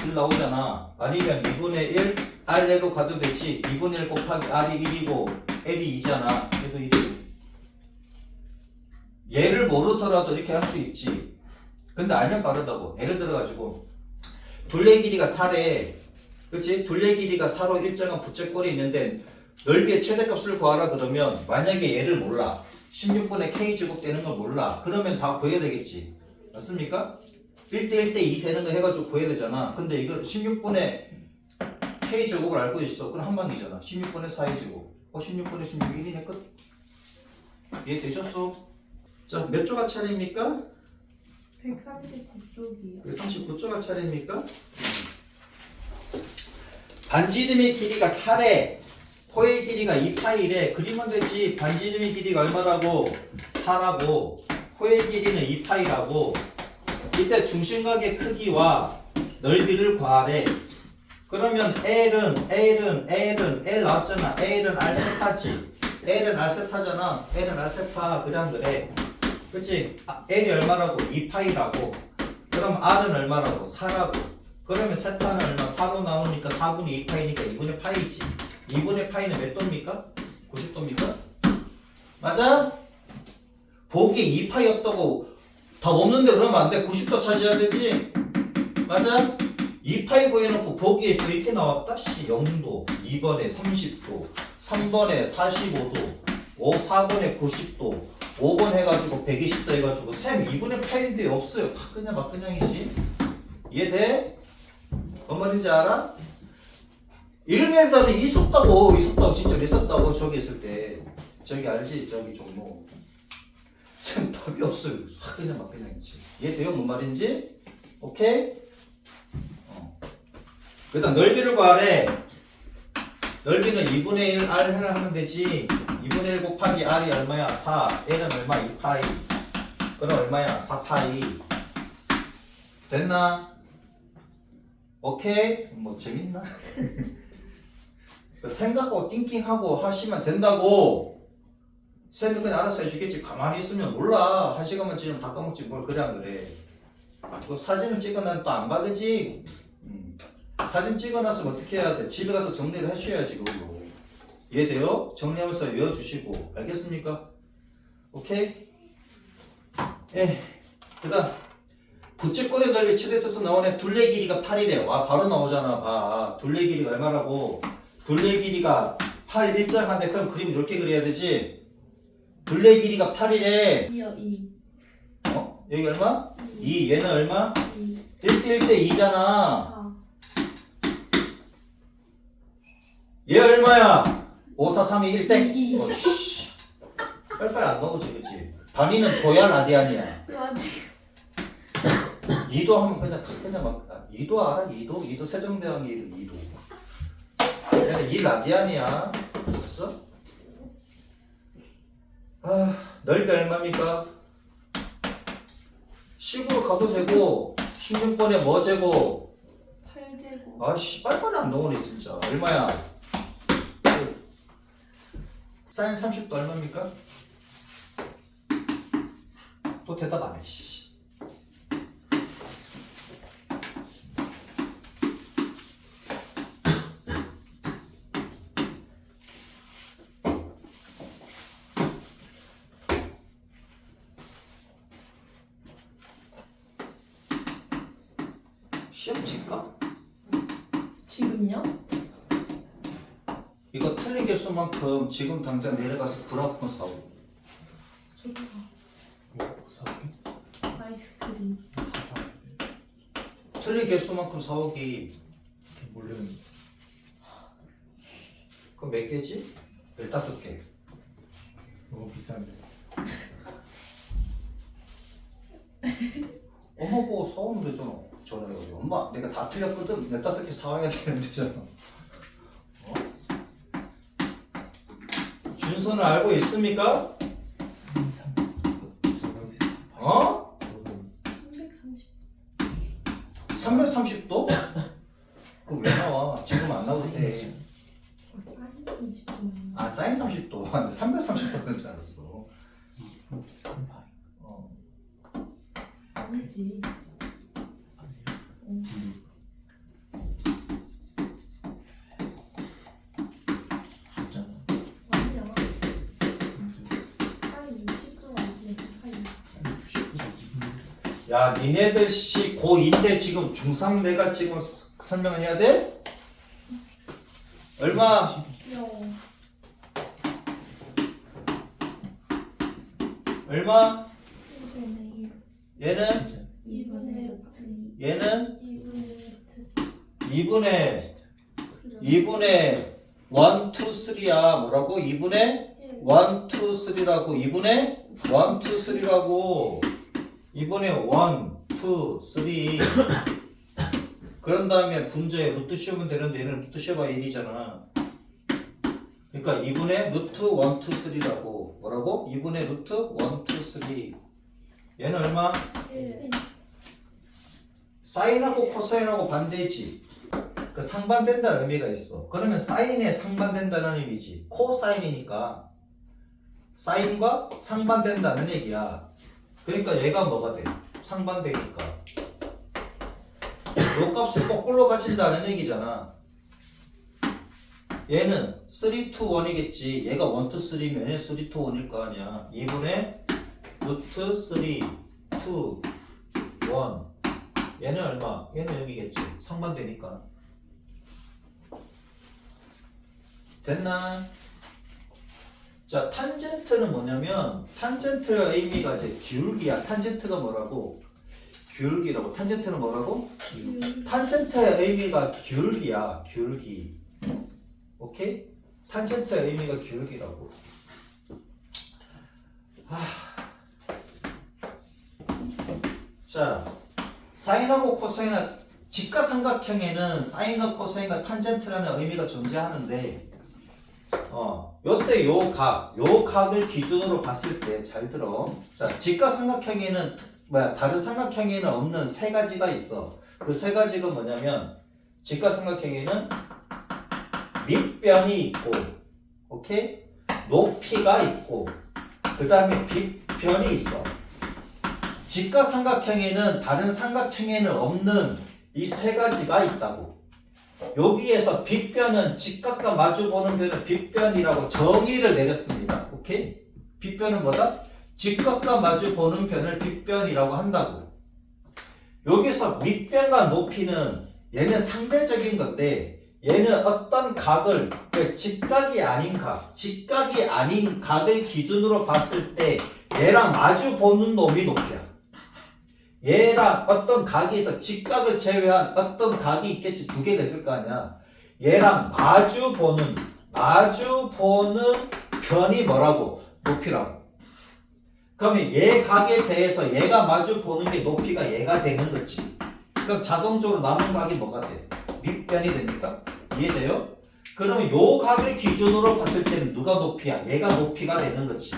1 나오잖아. 아니면 2분의 1 R내로 가도 되지. 2분의 1 곱하기 R이 1이고 L이 2잖아. 얘도 1이고. 얘를 모르더라도 이렇게 할 수 있지. 근데 알면 빠르다고. 예를 들어가지고 둘레 길이가 4래. 그치? 둘레 길이가 4로 일정한 부채꼴이 있는데 넓이의 최대값을 구하라 그러면 만약에 얘를 몰라. 16분의 K제곱 되는 걸 몰라. 그러면 다 구해야 되겠지. 맞습니까? 1대 1대 2 세는 거 해가지고 구해야 되잖아. 근데 이거 16분의 K제곱을 알고 있어. 그럼 한 방이잖아. 16분의 4의 제곱. 16분의 16 1이네 끝. 이해되셨어? 자, 몇 조각 차례입니까? 139쪽이요. 139조각 차례입니까? 반지름의 길이가 4래. 호의 길이가 2파이래. 그리면 되지. 반지름의 길이가 얼마라고? 4라고. 호의 길이는 2파이라고. 이때 중심각의 크기와 넓이를 구하래. 그러면 L은 L 나왔잖아. L은 R 세타지. L은 R 세타잖아. L은 R 세타. 그래 안 그래? 그치? L이 얼마라고? 2파이라고. 그럼 R은 얼마라고? 4라고. 그러면 세타는 얼마? 4로 나오니까 4분의 2파이니까 2분의 파이지. 2분의 파이는 몇 도입니까? 90도입니까? 맞아? 보기 2파이였다고 다 없는데 그러면 안 돼. 90도 차지해야 되지? 맞아? 2파이 구해놓고 보기에 또 이렇게 나왔다? 0도, 2번에 30도, 3번에 45도, 4번에 90도, 5번 해가지고 120도 해가지고 쌤 2분의 8인데 없어요. 그냥 막 그냥이지. 이해돼? 뭔 말인지 알아? 이런 애들한테 있었다고 진짜 있었다고 저기 있을 때 저기 알지? 저기 종목 쌤 답이 없어요. 그냥 막 그냥이지. 이해돼요? 뭔 말인지? 오케이? 그다음 넓이를 구하래. 넓이는 2분의 1 R 해라 하면 되지. 2분의 1 곱하기 R이 얼마야? 4. L은 얼마? 2파이. 그럼 얼마야? 4파이. 됐나? 오케이? 뭐 재밌나? 생각하고 띵킹하고 하시면 된다고. 쌤이 그냥 알아서 해주겠지. 가만히 있으면 몰라. 1시간만 지나면 다 까먹지 뭘 그래 안 그래. 그 사진을 찍어놔도 또 안 받으지. 사진 찍어놨으면 어떻게 해야 돼? 집에 가서 정리를 하셔야지 그거. 이해돼요? 정리하면서 외워주시고. 알겠습니까? 오케이? 예. 그 다음 부채꼴의 넓이 최대에서 나오네. 둘레 길이가 8이래. 와 바로 나오잖아. 봐. 둘레 길이가 얼마라고? 둘레 길이가 8 일정한데 그럼 그림 이렇게 그려야 되지? 둘레 길이가 8이래. 2요, 2. 여기 얼마? 2. 얘는 얼마? 2. 1대 1대 2잖아. 4. 얘 얼마야? 5, 4, 3, 2, 1대? 2. 빨리빨리 안 나오지 그치? 단위는 도야 라디안이야. 맞지? 2도 하면 그냥 막 2도 알아? 2도 세종대왕 2도 얘는 2 라디안이야. 됐어? 넓이 얼마입니까? 식으로 가도 되고 16번에 뭐 제곱? 8제곱. 아씨 빨리빨리 안 나오네 진짜. 얼마야? 사인 30도 얼마입니까? 또 대답 안 해. 씨. 시험 칠까? 지금요? 이거 틀린 개수만큼 지금 당장 내려가서 불합금 사오. 저도 뭐 사오기? 아이스크림. 다 사오기. 틀린 개수만큼 사오기. 모르는. 그럼 몇 개지? 15개. 너무 비싼데. 엄마 보고 사오면 되잖아. 전화해가지고 엄마 내가 다 틀렸거든. 15개 사와야 되는 되잖아. 어? 준서는 알고 있습니까? 어? 330. 330도? 그거 왜 나와? 지금 안 나와도 돼. 사인 30분. 아 사인 30도. 330도인 줄 알았어. 2분 3파. 어. 아니지. 아니에요? 숫자가. 아니야. 사인 60분 아니지. 사인. 야 니네들 씨 고2인데 지금 중3 내가 지금 설명을 해야 돼? 얼마? 귀여워. 얼마? 1분의 1. 얘는? 진짜 2분의 얘는? 2분의 2분의 1, 2, 3야. 뭐라고? 2분의 1, 2, 3라고. 2분의 1, 2, 3라고. 2분의 1, 2, 3. 그런 다음에 분자에 루트 씌우면 되는데 얘는 루트 씌워봐 1이잖아. 그러니까 2분의 루트 1, 2, 3라고. 뭐라고? 2분의 루트 1, 2, 3. 얘는 얼마? 1. 사인하고 코사인하고 반대지. 그 상반된다는 의미가 있어. 그러면 사인에 상반된다는 의미지. 코사인이니까 사인과 상반된다는 얘기야. 그러니까 얘가 뭐가 돼? 상반되니까 요 값이 거꾸로 가진다는 얘기잖아. 얘는 3, 2, 1이겠지. 얘가 1, 2, 3면 얘는 3, 2, 1일 거 아니야. 2분의 루트 3, 2, 1. 얘는 얼마? 얘는 여기겠지. 상반되니까. 됐나? 자, 탄젠트는 뭐냐면 탄젠트의 의미가 이제 기울기야. 탄젠트가 뭐라고? 기울기라고. 탄젠트는 뭐라고? 탄젠트의 의미가 기울기야. 기울기. 오케이? 탄젠트의 의미가 기울기라고. 자, 사인하고 코사인은 직가삼각형에는 사인과 코사인과 탄젠트라는 의미가 존재하는데 요때 요 각을 기준으로 봤을 때 잘 들어. 자, 직가삼각형에는 다른 삼각형에는 없는 세 가지가 있어. 그 세 가지가 뭐냐면 직가삼각형에는 밑변이 있고, 오케이? 높이가 있고, 그 다음에 빗변이 있어. 직가삼각형에는 다른 삼각형에는 없는 이 세 가지가 있다고. 여기에서 빗변은 직각과 마주보는 변을 빗변이라고 정의를 내렸습니다. 오케이? 빗변은 뭐다? 직각과 마주보는 변을 빗변이라고 한다고. 여기서 밑변과 높이는 얘는 상대적인 건데 얘는 어떤 각을 직각이 아닌 각을 기준으로 봤을 때 얘랑 마주보는 놈이 높이야. 얘랑 어떤 각이 있어. 직각을 제외한 어떤 각이 있겠지. 두 개가 있을 거 아니야. 얘랑 마주보는 변이 뭐라고? 높이라고. 그러면 얘 각에 대해서 얘가 마주보는 게 높이가 얘가 되는 거지. 그럼 자동적으로 남은 각이 뭐가 돼? 밑변이 됩니까? 이해돼요? 그러면 요 각을 기준으로 봤을 때는 누가 높이야? 얘가 높이가 되는 거지.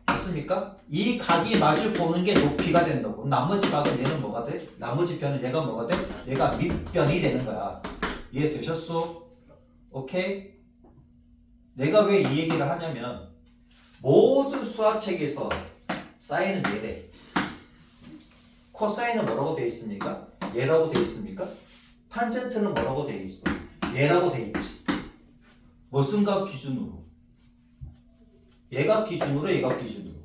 맞습니까? 이 각이 마주 보는 게 높이가 된다고. 나머지 각은 얘는 뭐가 돼? 나머지 변은 얘가 뭐가 돼? 얘가 밑변이 되는 거야. 이해되셨어? 오케이? 내가 왜 이 얘기를 하냐면 모든 수학책에서 사인은 얘래. 코사인은 뭐라고 되어 있습니까? 얘라고 되어 있습니까? 탄젠트는 뭐라고 되어 있어? 얘라고 되어 있지. 무슨 각 기준으로? 얘가 기준으로, 얘가 기준으로.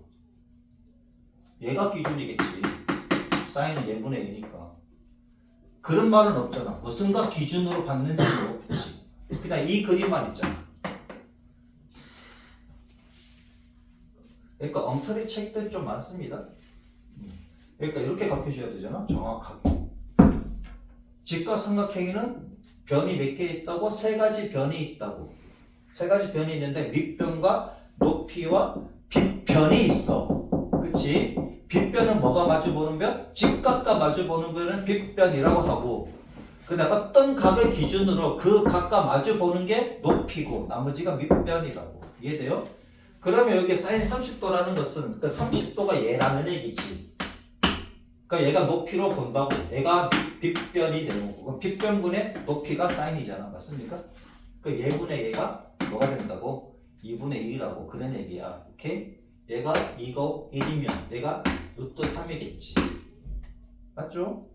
얘가 기준이겠지. 사인은 얘분의 A니까. 그런 말은 없잖아. 무슨 각 기준으로 봤는지는 없지. 그냥 이 그림만 있잖아. 그러니까 엉터리 책들 좀 많습니다. 그러니까 이렇게 가르쳐줘야 되잖아. 정확하게. 직각삼각형에는 변이 몇 개 있다고? 세 가지 변이 있다고. 세 가지 변이 있는데 밑변과 높이와 빗변이 있어. 그치? 빗변은 뭐가 마주보는 변? 직각과 마주보는 변은 빗변이라고 하고, 그다음 어떤 각을 기준으로 그 각과 마주보는 게 높이고 나머지가 밑변이라고. 이해돼요? 그러면 여기 사인 30도라는 것은 그 30도가 얘라는 얘기지. 그러니까 얘가 높이로 본다고. 얘가 빗변이 되는 거고. 그럼 빗변분의 높이가 사인이잖아. 맞습니까? 그 얘분의 얘가 뭐가 된다고? 2분의 1이라고. 그런 얘기야. 오케이? 얘가 이거 1이면 얘가 루트 3이겠지. 맞죠?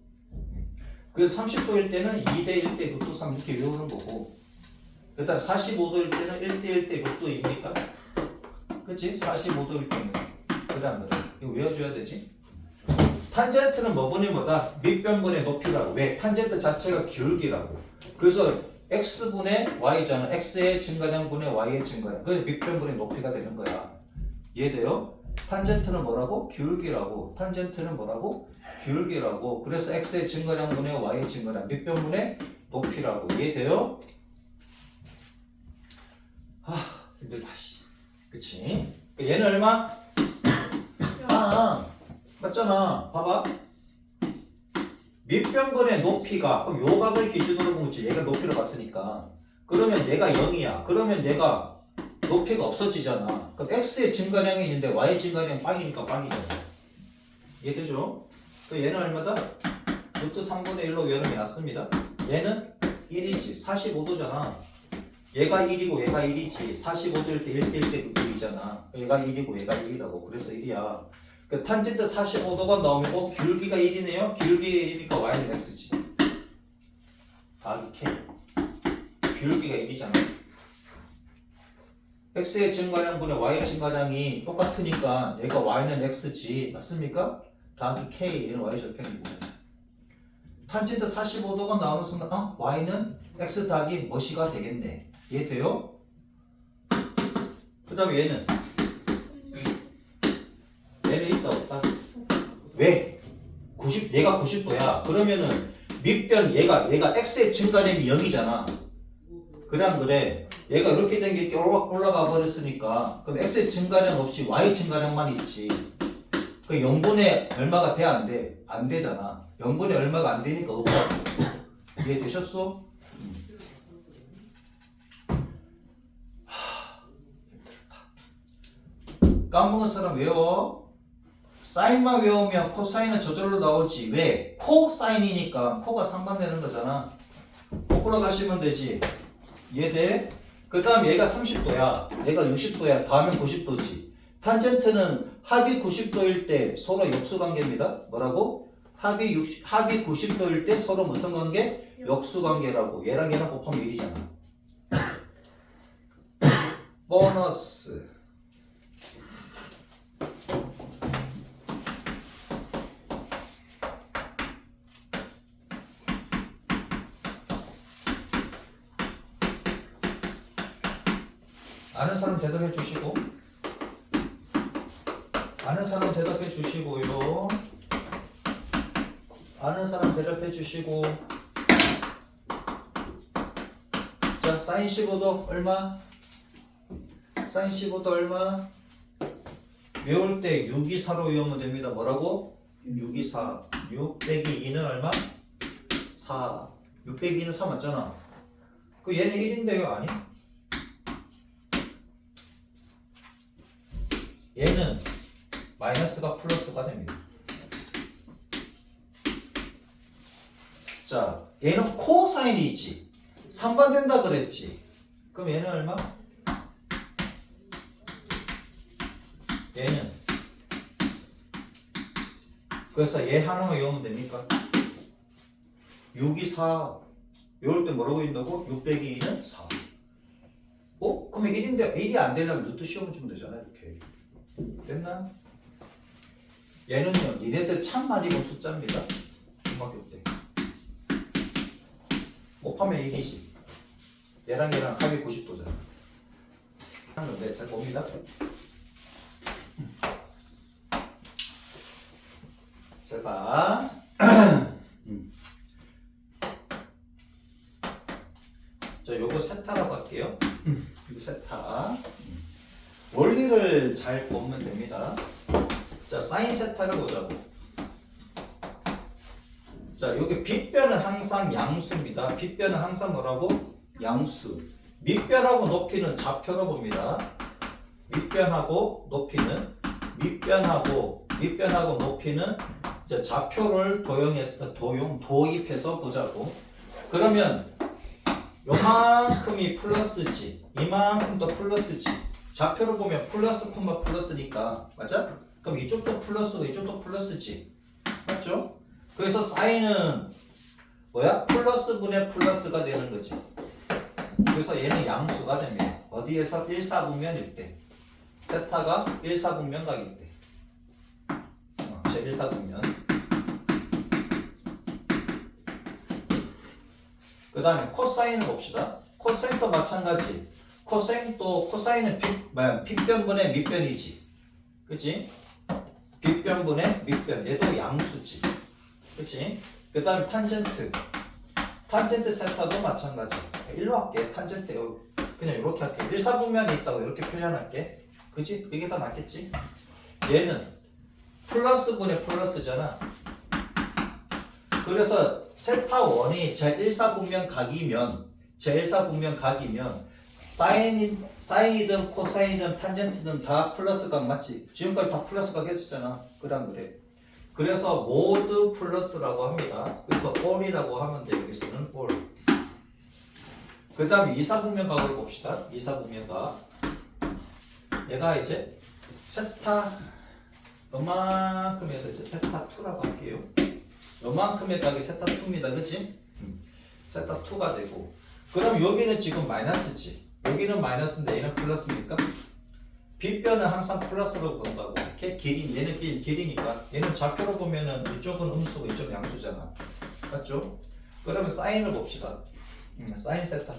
그래서 30도일 때는 2대 1대 루트 3 이렇게 외우는 거고, 그 다음 45도일 때는 1대 1대 루트 2입니까? 그치? 45도일 때는. 그 다음 그래. 이거 외워줘야 되지? 탄젠트는 뭐분이 뭐다? 밑변분의 높이라고. 왜? 탄젠트 자체가 기울기라고. 그래서 x분의 y잖아. x의 증가량분의 y의 증가량. 그게 밑변분의 높이가 되는 거야. 이해돼요? 탄젠트는 뭐라고? 기울기라고. 탄젠트는 뭐라고? 기울기라고. 그래서 x의 증가량분의 y의 증가량. 밑변분의 높이라고. 이해돼요? 이제 다시. 그치? 얘는 얼마? 맞잖아. 봐봐. 밑변분의 높이가, 그럼 요 각을 기준으로 보지. 얘가 높이를 봤으니까. 그러면 얘가 0이야. 그러면 얘가 높이가 없어지잖아. 그럼 x의 증가량이 있는데 y의 증가량 빵이니까 빵이잖아. 이해되죠? 그럼 얘는 얼마다? 루트 3분의 1로 외우는 게 낫습니다. 얘는 1이지. 45도잖아. 얘가 1이고 얘가 1이지. 45도일 때 1대 1대 루트 2잖아. 얘가 1이고 얘가 1이라고. 그래서 1이야. 그 탄젠트 45도가 나오면 기울기가 1이네요. 기울기가 1이니까 y는 x지. 더하기 k. 기울기가 1이잖아. x의 증가량분의 y의 증가량이 똑같으니까 얘가 y는 x지. 맞습니까? 더하기 k. 얘는 y 절편이고. 탄젠트 45도가 나오는 순간 y는 x 더하기 뭐시가 되겠네. 이해돼요? 그 다음에 얘는 있다 없다? 왜? 얘가 90도야. 그러면은 밑변 얘가 x의 증가량이 0이잖아. 그래 안 그래? 얘가 이렇게 된 게 이렇게 올라가 버렸으니까 그럼 x의 증가량 없이 y 증가량만 있지. 그 0분의 얼마가 돼야 안 돼? 안 되잖아. 0분의 얼마가 안 되니까 없다고. 이해되셨어? 까먹은 사람 외워. 사인만 외우면 코사인은 저절로 나오지. 왜? 코사인이니까 코가 상반되는 거잖아. 거꾸로 가시면 되지. 이해돼? 그 다음 얘가 30도야. 얘가 60도야. 더하면 90도지. 탄젠트는 합이 90도일 때 서로 역수관계입니다. 뭐라고? 합이 90도일 때 서로 무슨 관계? 역수관계라고. 얘랑 얘랑 곱하면 1이잖아. 보너스. 아는 사람 대답해 주시고, 아는 사람 대답해 주시고요. 아는 사람 대답해 주시고. 자, 사인 15도 얼마? 사인 15도 얼마? 외울 때 624로 외우면 됩니다. 뭐라고? 624. 6 빼기 2는 얼마? 4. 6 빼기 2는 4 맞잖아. 그 얘는 1인데요, 아니? 얘는 마이너스가 플러스가 됩니다. 자, 얘는 코사인이지. 상반된다 그랬지. 그럼 얘는 얼마? 얘는 그래서 얘 하나만 외우면 됩니까? 6이 4 외울 때 뭐라고 인다고? 6 빼기 2는 4. 그러면 1인데 1이 안 되려면 루트 씌우면 주면 되잖아. 이렇게 됐나? 얘는요, 니네들 참말이고 숫자입니다. 중학교 때 곱하면 1이지. 얘랑 합이 90도잖아. 하는데 잘 봅니다. 잘 봐. 자, 요거 세타라고 할게요. 이거 세타. 원리를 잘 보면 됩니다. 자, 사인 세타를 보자고. 자, 여기 빗변은 항상 양수입니다. 빗변은 항상 뭐라고? 양수. 밑변하고 높이는 좌표로 봅니다. 밑변하고 높이는 밑변하고 높이는 이제 좌표를 도입해서 보자고. 그러면 요만큼이 플러스지, 이만큼도 플러스지. 좌표로 보면 플러스 콤마 플러스니까 맞아? 그럼 이쪽도 플러스고 이쪽도 플러스지, 맞죠? 그래서 사인은 뭐야? 플러스 분의 플러스가 되는 거지. 그래서 얘는 양수가 됩니다. 어디에서? 1사분면일 때. 세타가 1사분면각일 때. 제 1사분면. 그 다음에 코사인을 봅시다. 코사인도 마찬가지. 코사인은 빗변분의 밑변이지. 그치? 빗변분의 밑변. 얘도 양수지. 그치? 그 다음에 탄젠트. 탄젠트 세타도 마찬가지. 일로 할게. 탄젠트 그냥 이렇게 할게. 1사분면이 있다고 이렇게 표현할게. 그치? 이게 더 낫겠지? 얘는 플러스 분의 플러스잖아. 그래서 세타 원이 제1사분면 각이면 사인이든 코사인이든 탄젠트든 다 플러스 각 맞지? 지금까지 다 플러스 각 했었잖아. 그래. 그래서 모두 플러스라고 합니다. 그래서 all이라고 하면 돼. 여기서는 all. 그 다음에 2사분면 각을 봅시다. 2사분면 각. 얘가 이제 세타 요만큼에서 이제 세타2라고 할게요. 요만큼의 각이 세타2입니다. 그치? 세타2가 되고. 그럼 여기는 지금 마이너스지. 여기는 마이너스인데 얘는 플러스입니까? 빗변은 항상 플러스로 본다고. 얘는 길이니까. 얘는 좌표로 보면은 이쪽은 음수고 이쪽 양수잖아. 맞죠? 그러면 사인을 봅시다. 사인 세타.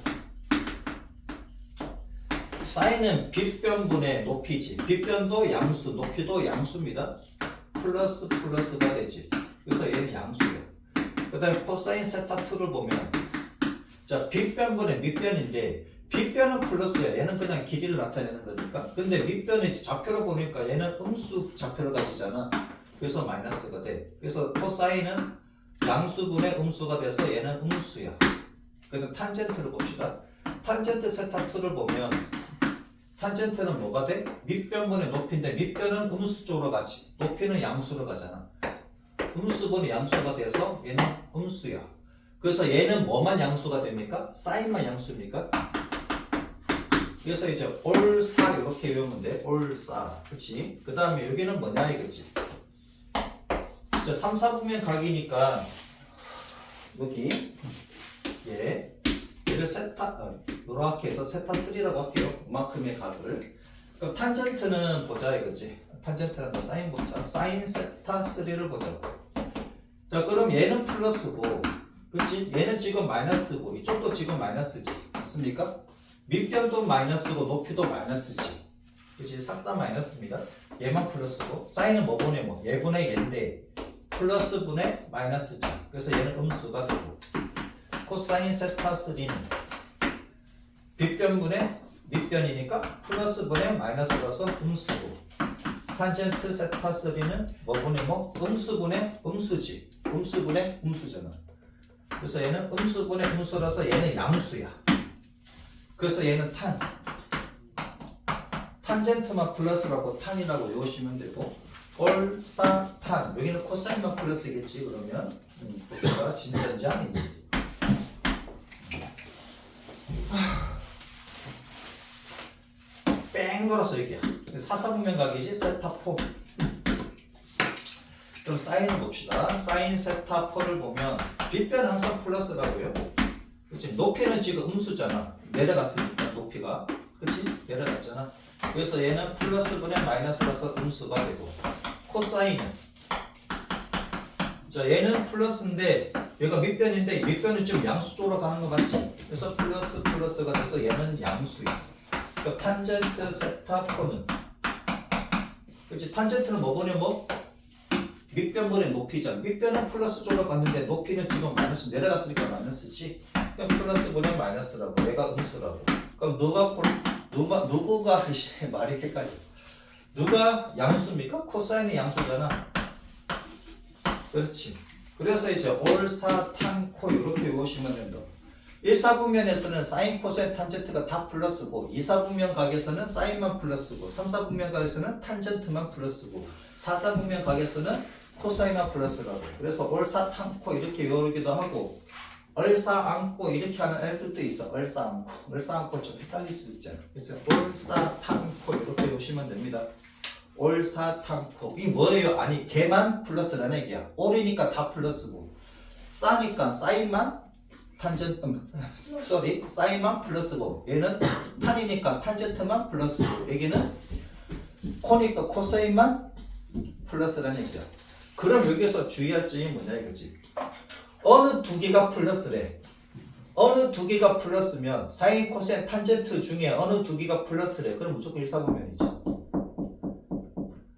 사인은 빗변분의 높이지. 빗변도 양수, 높이도 양수입니다. 플러스가 되지. 그래서 얘는 양수예요. 그 다음에 코사인 세타2를 보면 자, 빗변분의 밑변인데 빗변은 플러스야. 얘는 그냥 길이를 나타내는 거니까. 근데 밑변은 좌표로 보니까 얘는 음수 좌표를 가지잖아. 그래서 마이너스가 돼. 그래서 코사인은 양수분의 음수가 돼서 얘는 음수야. 그다음 탄젠트를 봅시다. 탄젠트 세타2를 보면 탄젠트는 뭐가 돼? 밑변분의 높이인데 밑변은 음수 쪽으로 가지. 높이는 양수로 가잖아. 음수분의 양수가 돼서 얘는 음수야. 그래서 얘는 뭐만 양수가 됩니까? 사인만 양수입니까? 그래서 이제 올사 이렇게 외우면 돼. 올사. 그치? 그 다음에 여기는 뭐냐 이거지. 자, 3, 4분면 각이니까 여기 얘를 이렇게 해서 세타3라고 할게요. 이만큼의 각을. 그럼 탄젠트는 보자 이거지. 탄젠트는 더 사인 보자. 사인 세타3를 보자. 자, 그럼 얘는 플러스고, 그치? 얘는 지금 마이너스고, 이쪽도 지금 마이너스지. 맞습니까? 밑변도 마이너스고, 높이도 마이너스지. 그치? 싹 다 마이너스입니다. 얘만 플러스고, 사인은 뭐 분의 뭐? 얘분의 얘인데, 플러스 분의 마이너스지. 그래서 얘는 음수가 되고, 코사인 세타3는 빗변분의 밑변이니까 플러스 분의 마이너스라서 음수고, 탄젠트 세타3는 뭐 분의 뭐? 음수분의 음수지. 음수분의 음수잖아. 그래서 얘는 음수분의 음수라서 얘는 양수야. 그래서 얘는 탄젠트만 플러스라고 탄이라고 외우시면 되고, 올사탄. 여기는 코사인만 플러스겠지. 그러면 봅시다. 진짜인지 아닌지. 뺑 돌아서 여기야. 사사분면각이지. 세타4. 그럼 사인을 봅시다. 사인 세타4를 보면 빗변은 항상 플러스라고요. 그치? 높이는 지금 음수잖아. 내려갔으니까 높이가. 그치? 내려갔잖아. 그래서 얘는 플러스분의 마이너스라서 음수가 되고, 코사인은 자, 얘는 플러스인데 얘가 밑변인데 밑변은 지금 양수 쪽으로 가는 거 맞지? 그래서 플러스가 돼서 얘는 양수야. 그러니까 탄젠트 세타4는 그치? 탄젠트는 뭐 보냐 뭐? 밑변분의 높이죠. 밑변은 플러스 쪽으로 갔는데 높이는 지금 마이너스 내려갔으니까 마이너스지. 그럼 플러스 분의 마이너스라고. 얘가 음수라고. 그럼 누구가 말이 헷갈려. 누가 양수입니까? 코사인이 양수잖아. 그렇지. 그래서 이제 올사탄코 이렇게 외우시면 된다. 1사분면에서는 사인, 코사인, 탄젠트가 다 플러스고 2사분면 각에서는 사인만 플러스고 3사분면 각에서는 탄젠트만 플러스고 4사분면 각에서는 코사인만 플러스라고. 그래서 올사탄코 이렇게 외우기도 하고 얼싸안고 이렇게 하는 애들도 있어. 얼싸안고 좀 헷갈릴 수 있잖아. 그래서 올사탄코 이렇게 외우시면 됩니다. 올사탄코 이 뭐예요? 아니 개만 플러스라는 얘기야. 올이니까 다 플러스고 싸니까 사인만 사인만 플러스고 얘는 탄이니까 탄젠트만 플러스고 여기는 코니까 코사인만 플러스라는 얘기야. 그럼 여기서 주의할 점이 뭐냐 이거지. 어느 두 개가 플러스래. 어느 두 개가 플러스면 사인, 코사인, 탄젠트 중에 어느 두 개가 플러스래. 그럼 무조건 1사분면이지.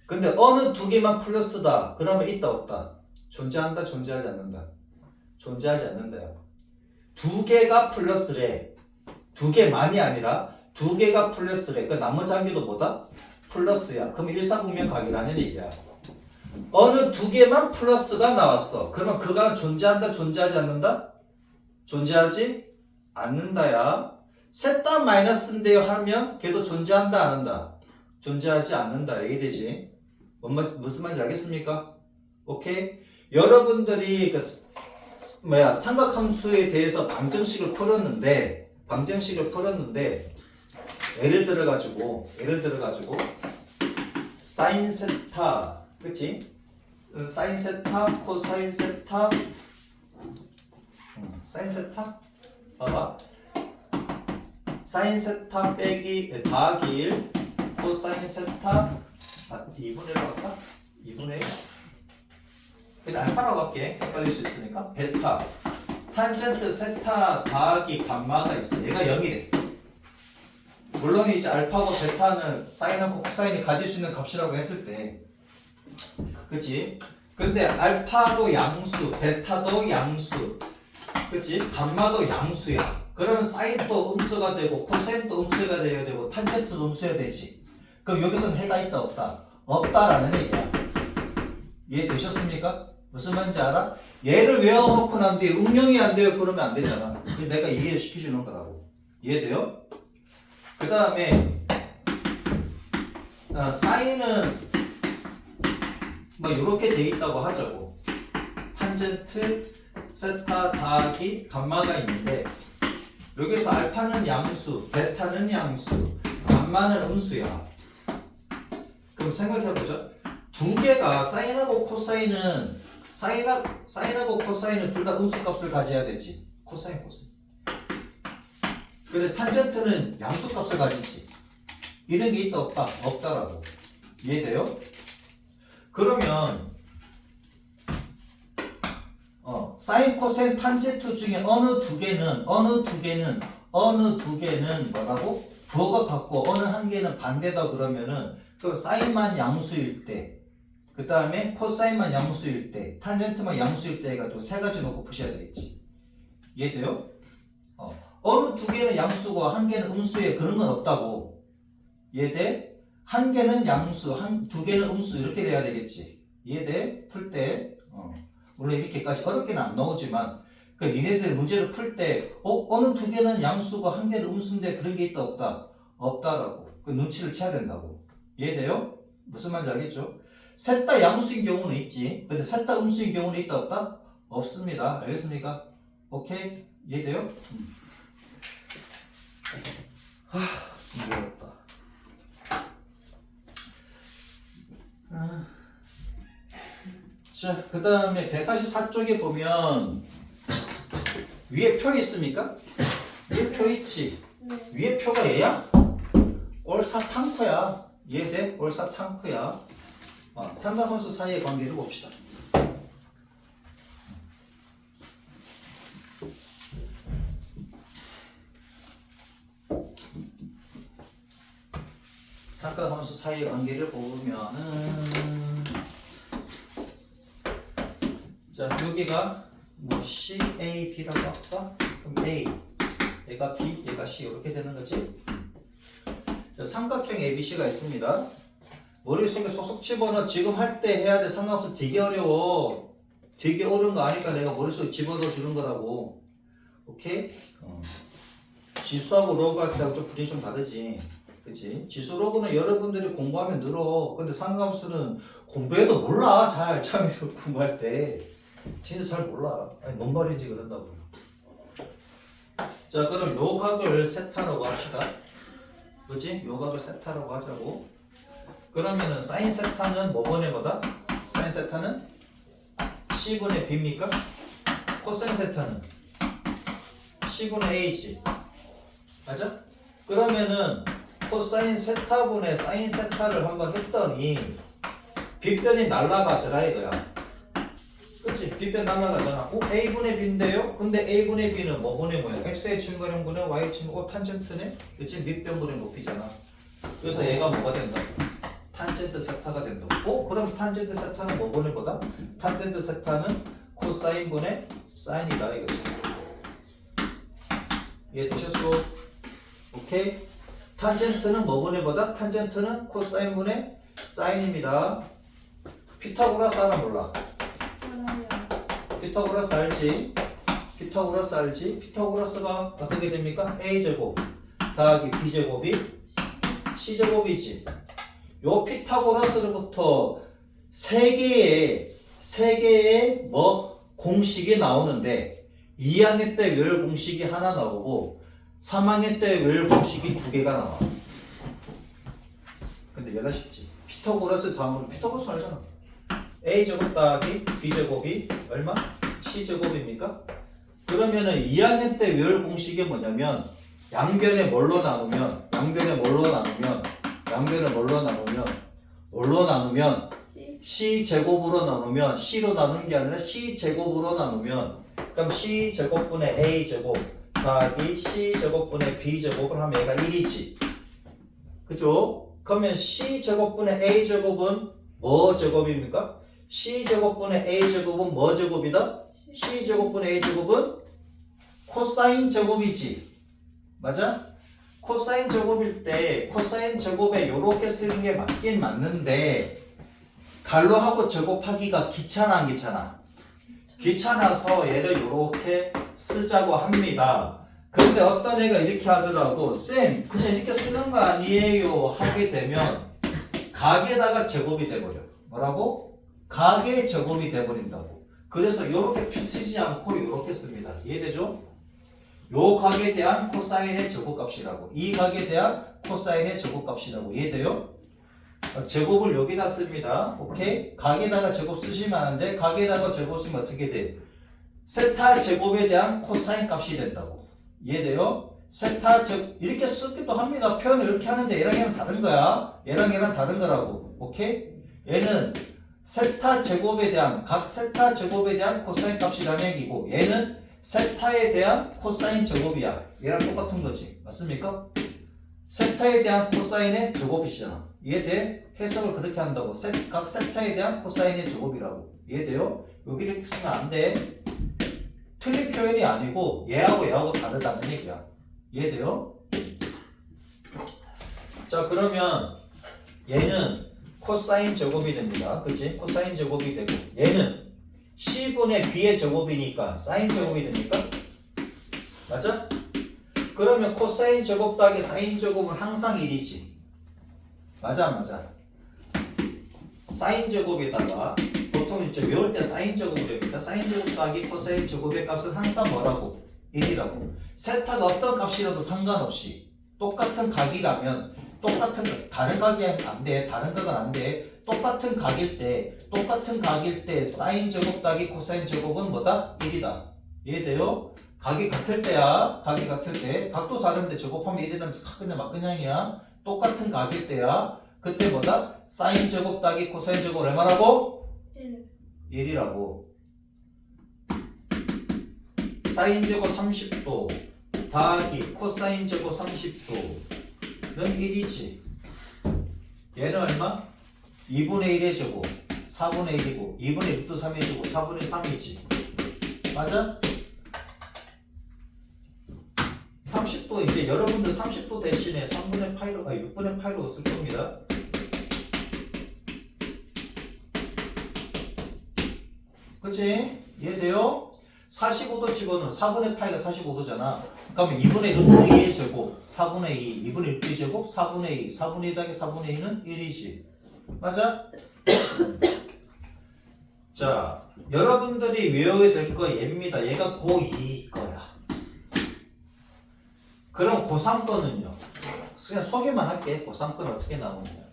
근데 어느 두 개만 플러스다. 그러면 있다 없다. 존재한다 존재하지 않는다. 존재하지 않는다요. 두 개가 플러스래. 두 개만이 아니라 두 개가 플러스래. 그 나머지 한 개도 뭐다? 플러스야. 그럼 1사분면 각이라는 얘기야. 어느 두 개만 플러스가 나왔어. 그러면 그가 존재한다 존재하지 않는다? 존재하지 않는다야. 셋 다 마이너스인데요 하면 걔도 존재한다 안 한다? 존재하지 않는다. 이해되지? 무슨 말인지 알겠습니까? 오케이? 여러분들이 삼각함수에 대해서 방정식을 풀었는데 예를 들어가지고 사인 세타 그치? 사인 세타 코사인 세타 사인 세타 봐봐 사인 세타 빼기 더하기 1 코사인 세타 2분의 1로 할까? 2분의 1 그냥 알파라고 할게. 헷갈릴 수 있으니까 베타 탄젠트 세타 더하기 감마가 있어. 얘가 0이래. 물론 이제 알파고 베타는 사인하고 코사인이 가질 수 있는 값이라고 했을 때 그치? 근데 알파도 양수 베타도 양수 그치? 감마도 양수야. 그러면 사인도 음수가 되고 코사인도 음수가 되어야 되고 탄젠트도 음수가 되지. 그럼 여기서는 해가 있다 없다? 없다라는 얘기야. 이해되셨습니까? 무슨 말인지 알아? 얘를 외워놓고 난 뒤에 응용이 안 돼요 그러면 안 되잖아. 내가 이해를 시켜주는 거라고. 이해돼요? 그 다음에 사인은 뭐 이렇게 돼 있다고 하자고. 탄젠트 세타 더하기 감마가 있는데 여기서 알파는 양수 베타는 양수 감마는 음수야. 그럼 생각해보자. 두 개가 사인하고 코사인은 사인하고 코사인은 둘 다 음수값을 가져야 되지. 코사인. 근데 탄젠트는 양수값을 가지지. 이런 게 있다 없다? 없다라고. 이해돼요? 그러면 사인, 코사인, 탄젠트 중에 어느 두 개는 뭐라고? 부호가 같고 어느 한 개는 반대다 그러면은 그 사인만 양수일 때, 그 다음에 코사인만 양수일 때, 탄젠트만 양수일 때 해가지고 세 가지 놓고 푸셔야 되겠지. 이해돼요? 어느 두 개는 양수고 한 개는 음수에 그런 건 없다고. 이해돼? 한 개는 양수, 두 개는 음수 이렇게 돼야 되겠지. 이해돼? 풀 때. 물론 이렇게까지 어렵게는 안 나오지만 그 니네들 문제를 풀 때 어느 두 개는 양수고 한 개는 음수인데 그런 게 있다 없다? 없다라고. 그 눈치를 채야 된다고. 이해돼요? 무슨 말인지 알겠죠? 셋 다 양수인 경우는 있지. 근데 셋 다 음수인 경우는 있다 없다? 없습니다. 알겠습니까? 오케이? 이해돼요? 어렵다. 자, 그 다음에 144쪽에 보면 위에 표 있습니까? 위에 표 있지? 네. 위에 표가 얘야? 올사탕코야. 이해돼? 올사탕코야. 삼각함수 사이의 관계를 봅시다. 삼각함수 사이의 관계를 보면은 자 여기가 뭐 C, A, B라고 할까? 그럼 A 얘가 B, 얘가 C 이렇게 되는 거지. 자, 삼각형 ABC가 있습니다. 머릿속에 쏙쏙 집어넣어. 지금 할 때 해야 돼. 상관없어. 되게 어려워. 되게 어려운 거 아니까 내가 머릿속에 집어넣어 주는 거라고. 오케이? 지수하고 로그하고 좀 분위기 좀 다르지. 그치? 지수 로그는 여러분들이 공부하면 늘어. 근데 상관없으는 공부해도 몰라. 잘 처음에 공부할 때. 진짜 잘 몰라. 아니 뭔 말인지 그런다고. 자 그럼 요 각을 세타라고 합시다. 그치? 요 각을 세타라고 하자고. 그러면은 사인 세타는 뭐분의 뭐다? 사인 세타는 C분의 B입니까? 코사인 세타는 C분의 A지. 맞아? 그러면은 코사인 세타분의 사인 세타를 한번 했더니 빗변이 날라가더라 이거야. 그치? 빗변 날라가잖아. A분의 B인데요? 근데 A분의 B는 뭐분의 뭐야? X의 증거량분의 Y의 증거 탄젠트네? 그치? 밑변분의 높이잖아. 그래서 얘가 뭐가 된다? 탄젠트 세타가 된다고. 그럼 탄젠트 세타는 뭐분의 뭐다? 탄젠트 세타는 코사인분의 사인이다 이거지. 이해되셨어? 오케이? 탄젠트는 뭐분의 뭐다? 탄젠트는 코사인분의 사인입니다. 피타고라스 알아 몰라? 알아요. 피타고라스 알지? 피타고라스 알지? 피타고라스가 어떻게 됩니까? A제곱 더하기 B제곱이 C제곱이지. 요 피타고라스로부터 세 개의 뭐 공식이 나오는데 2학년 때 외울 공식이 하나 나오고 3학년 때 외울 공식이 2개가 나와. 근데 얘가 쉽지. 피타고라스 다음으로 피타고라스 알잖아. A제곱 더하기 B제곱이 얼마? C제곱입니까? 그러면은 2학년 때 외울 공식이 뭐냐면 양변에 뭘로 나누면 C제곱으로 나누면 C로 나누는 게 아니라 C제곱으로 나누면 그럼 C제곱분의 A제곱 더하기 C제곱분의 B제곱을 하면 얘가 1이지. 그죠? 그러면 C제곱분의 A제곱은 뭐 제곱입니까? C제곱분의 A제곱은 뭐 제곱이다? C제곱분의 A제곱은 코사인 제곱이지. 맞아? 코사인 제곱일 때 코사인 제곱에 요렇게 쓰는 게 맞긴 맞는데 갈로하고 제곱하기가 귀찮아 안 귀찮아? 귀찮아서 얘를 요렇게 쓰자고 합니다. 그런데 어떤 애가 이렇게 하더라고. 쌤 그냥 이렇게 쓰는 거 아니에요 하게 되면 각에다가 제곱이 돼버려. 뭐라고? 각의 제곱이 돼버린다고. 그래서 요렇게 쓰지 않고 요렇게 씁니다. 이해되죠? 요 각에 대한 코사인의 제곱값이라고. 이 각에 대한 코사인의 제곱값이라고. 이해돼요? 제곱을 여기다 씁니다. 오케이? 각에다가 제곱 쓰시면 하는데 각에다가 제곱 쓰면 어떻게 돼? 세타 제곱에 대한 코사인 값이 된다고. 이해돼요? 세타 제곱 이렇게 쓰기도 합니다. 표현을 이렇게 하는데 얘랑 얘랑 다른 거야. 얘랑 얘랑 다른 거라고. 오케이? 얘는 세타 제곱에 대한 각 세타 제곱에 대한 코사인 값이라는 얘기고 얘는 세타에 대한 코사인 제곱이야. 얘랑 똑같은 거지. 맞습니까? 세타에 대한 코사인의 제곱이시잖아. 이해돼? 해석을 그렇게 한다고. 각 세타에 대한 코사인의 제곱이라고. 이해돼요? 여기 이렇게 쓰면 안 돼. 틀린 표현이 아니고 얘하고 얘하고 다르다는 얘기야. 이해돼요? 자 그러면 얘는 코사인 제곱이 됩니다. 그치? 코사인 제곱이 되고 얘는 C분의 B의 제곱이니까 사인 제곱이 됩니까? 맞아? 그러면 코사인 제곱 더하기 사인 제곱은 항상 1이지. 맞아 안 맞아? 사인 제곱에다가 보통 이제 외울 때 사인 제곱을 합니다. 사인 제곱 더하기 코사인 제곱의 값은 항상 뭐라고? 1이라고. 세타가 어떤 값이라도 상관없이 똑같은 각이라면 다른 각이 안 돼. 다른 각은 안 돼. 똑같은 각일 때 사인 제곱 더하기 코사인 제곱은 뭐다? 1이다. 이해돼요? 각이 같을 때야. 각이 같을 때. 각도 다른데 제곱하면 1이라면서 그냥 막 그냥이야. 똑같은 각일 때야. 그때 뭐다? 사인 제곱 더하기 코사인 제곱 얼마라고? 1이라고. 사인 제곱 30도 더하기 코사인 제곱 30도는 1이지. 얘는 얼마? 2분의 1의 제곱 4분의 1이고 2분의 6도 3이고 4분의 3이지. 맞아? 30도 이제 여러분들 30도 대신에 3분의 8로 6분의 8로 쓸 겁니다. 그치? 이해돼요? 45도 집어넣으면 4분의 8가 45도잖아. 그러면 2분의 2의 제곱 4분의 2 2분의 6의 제곱 4분의 2 4분의 2 더하기 4분의 2는 1이지. 맞아? 자, 여러분들이 외워야 될 거 얘입니다. 얘가 고2 거야. 그럼 고3 거는요? 그냥 소개만 할게. 고3 거는 어떻게 나오느냐.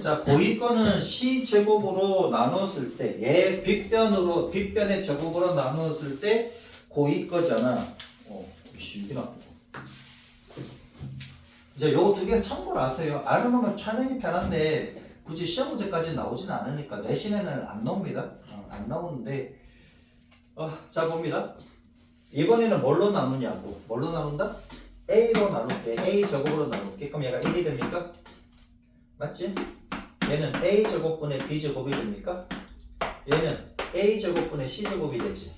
자, 고2 거는 C제곱으로 나눴을 때, 얘 빗변의 제곱으로 나눴을 때 고2 거잖아. 이게 나쁘고. 이제 요거 두 개는 참고로 아세요. 알아보면 촬영이 편한데 굳이 시험 문제까지 나오지는 않으니까 내신에는 안 나옵니다. 안 나오는데 자 봅니다. 이번에는 뭘로 나누냐고. 뭘로 나눈다? A로 나눌게. A 제곱으로 나눌게. 그럼 얘가 1이 됩니까? 맞지? 얘는 A 제곱분의 B 제곱이 됩니까? 얘는 A 제곱분의 C 제곱이 되지.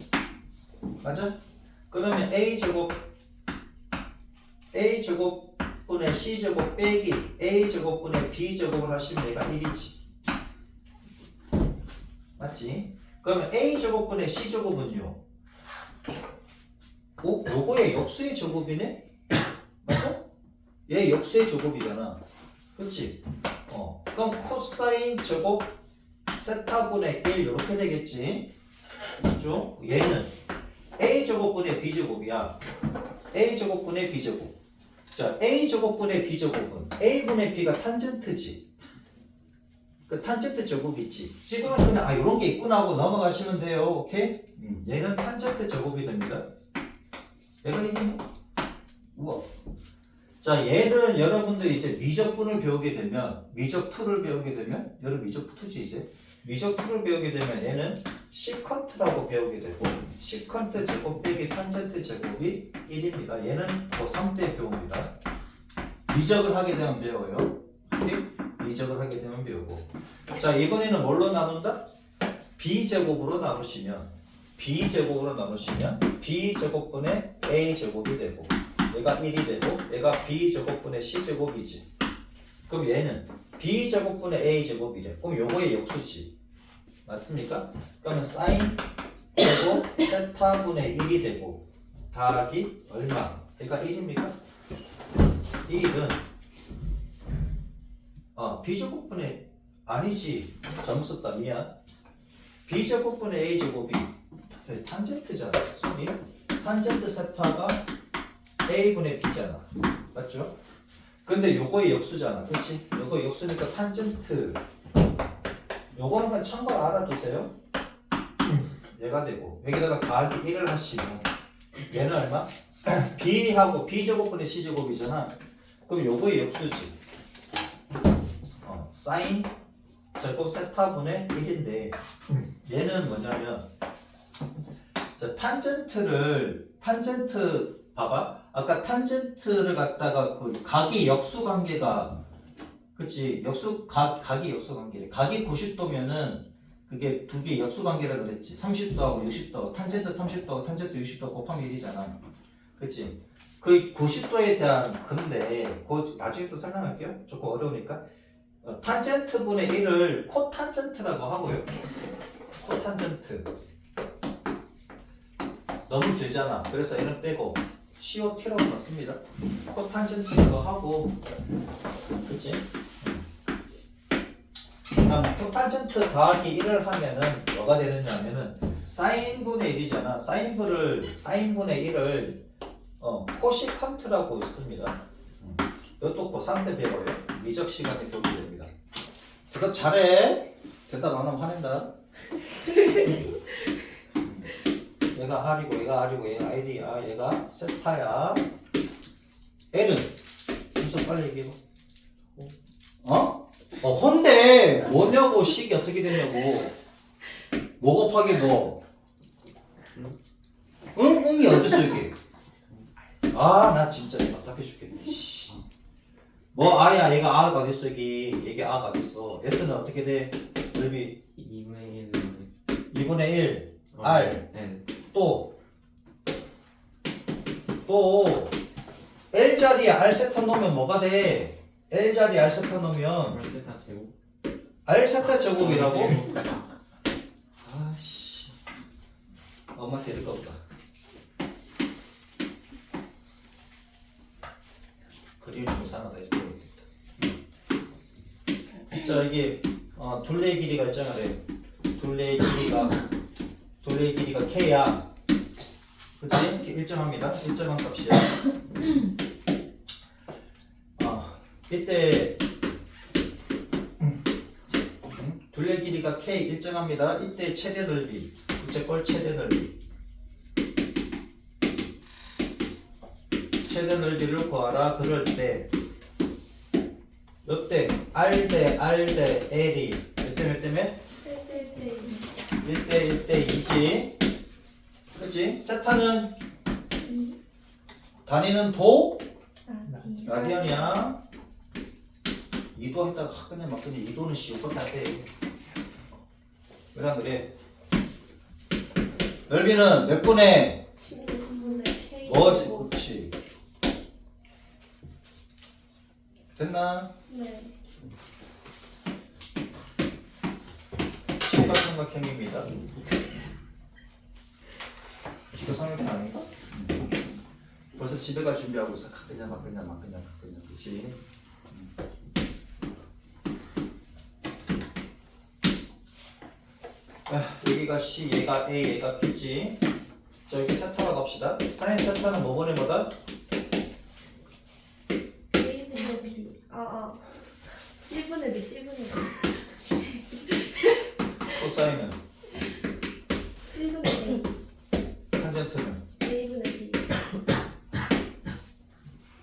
맞아? 그러면 A 제곱분의 C 제곱 빼기 A 제곱분의 B 제곱을 하시면 얘가 1이지. 맞지? 그러면 A 제곱분의 C 제곱은요? 요거의 역수의 제곱이네? 맞아? 얘 역수의 제곱이잖아. 그렇지? 그럼 코사인 제곱 세타분의 1 이렇게 되겠지. 그죠? 얘는 A 제곱분의 B 제곱이야. A 제곱분의 B 제곱. 자, A 제곱분의 B 제곱은 A분의 B가 탄젠트지. 그 탄젠트 제곱이지. 지금은 그냥 이런 게 있구나 하고 넘어가시면 돼요. 오케이? 얘는 탄젠트 제곱이 됩니다. 얘가 있는 거? 우와. 자, 얘를 여러분들이 이제 미적분을 배우게 되면, 미적2를 배우게 되면, 여러분 미적2지 이제. 미적2를 배우게 되면 얘는 시컨트라고 배우게 되고, 시컨트 제곱 빼기 탄젠트 제곱이 1입니다. 얘는 고3 때 배웁니다. 미적을 하게 되면 배워요. 오케이? 미적을 하게 되면 배우고. 자, 이번에는 뭘로 나눈다? B제곱으로 나누시면, B제곱분의 A제곱이 되고, 얘가 1이 되고 얘가 B제곱분의 C제곱이지. 그럼 얘는 B제곱분의 A제곱이래. 그럼 요거의 역수지. 맞습니까? 그러면 사인 제곱 세타분의 1이 되고 더하기 얼마? 얘가 1입니까? 1은 B제곱분의 아니지. 잘못 썼다. 미안. B제곱분의 A제곱이 탄젠트잖아. 손이 탄젠트 세타가 A분의 B잖아. 맞죠? 근데 요거의 역수잖아. 그치? 요거 역수니까 탄젠트 요거는 그냥 참고로 알아두세요. 얘가 되고 여기다가 더하기 1을 하시면 얘는 얼마? B하고 B제곱분의 C제곱이잖아. 그럼 요거의 역수지. 사인 제곱 세타분의 1인데 얘는 뭐냐면 자, 탄젠트 봐봐. 아까 탄젠트를 갖다가 그 각이 역수 관계가 그치 각이 역수 관계래. 각이 90도면은 그게 두 개 역수 관계라 그랬지. 30도하고 60도 탄젠트 30도하고 탄젠트 60도 곱하면 1이잖아. 그치? 그 90도에 대한 근데 그거 나중에 또 설명할게요. 조금 어려우니까. 탄젠트분의 1을 코탄젠트라고 하고요. 코탄젠트 너무 길잖아. 그래서 얘는 빼고 COT라고 넣습니다. 코탄젠트라고 하고, 그치? 그다음 코탄젠트 더하기 1을 하면은 뭐가 되느냐면은 사인분의 1이잖아. 사인분의 1을 코시컨트라고 있습니다. 이것도 고3 때 배워요. 미적 시간에 배우게 됩니다. 대답 잘해. 대답 안 하면 화낸다. 얘가 R이고 얘가 R이고 얘가 L이야. 얘가 세타야. L은 무슨 빨리 얘기해봐. 헌데 뭐냐고. 식이 어떻게 되냐고. 뭐 곱하기 뭐. 응? 응이 어딨어 이게. 나 진짜 답답해 죽겠네. 뭐 R이야. 얘가 R가 어딨어 이게. 얘가 R가 어딨어. S는 어떻게 돼? 넓이 2분의 2분의 1 1 R N 또 L 자리에 R 세타 놓으면 뭐가 돼? L 자리에 R 세타 놓으면 세타 제곱 R 세타 제곱이라고? 아씨 엄마한테 이럴 거 없다. 그림이 좀 이상하다 이제 모르겠다. 자 이게 둘레의 길이가 있잖아. 그래. 둘레의 길이가 K야. 그치? 이렇게 일정합니다. 일정한 값이야. 이때 둘레 길이가 K 일정합니다. 이때 최대 넓이, 부채꼴 최대 넓이. 최대 넓이를 구하라. 그럴 때 이때 R 대 L이 몇 대 몇? 1대 2지. 그치? 세타는 단위는 도? 라디언이야. 2도 했다가 그냥 막 그냥 2도는 이것밖에 안 돼. 왜냐 그래? 넓이는 몇 분의 16분의 K 뭐지? 그렇지. 됐나? 네. 직각삼각형입니다. 직각삼각형 아닌가? 벌써 집에 갈 준비하고 있어. 그냥 그치 여기가 C, 얘가 A, 얘가 P지. 자 여기 세타로 갑시다. 사인 세타는 뭐분의 뭐다? A분의 B. C분의 B, C분의 B. 코사인은 C분의 A. 탄젠트는 A분의 B.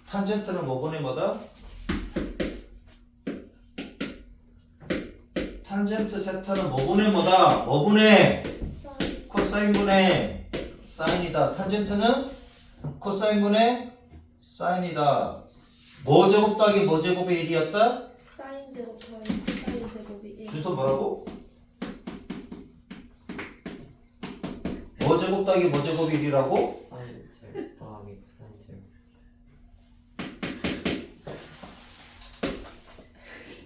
탄젠트는 뭐분의 뭐다? 탄젠트 세타는 뭐분의 뭐다? 뭐분의 사인. 코사인분의 사인이다. 탄젠트는 코사인분의 사인이다. 뭐 제곱 더하기 뭐 제곱의 1이었다? 사인 제곱 더하기 코사인 제곱이 1. 주소 뭐라고? 뭐 제곱 더하기 뭐 제곱의 1이라고? 사인 제곱 더하기 사인 제곱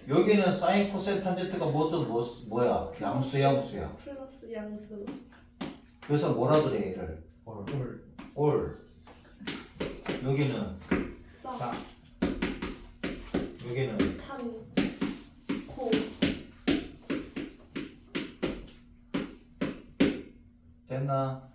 여기는 사인 코사인 탄젠트가 모두 뭐야? 양수야. 플러스 양수. 그래서 뭐라 그래 얘를? 올 올. 여기는 사. 여기는 탄. 코. 됐나?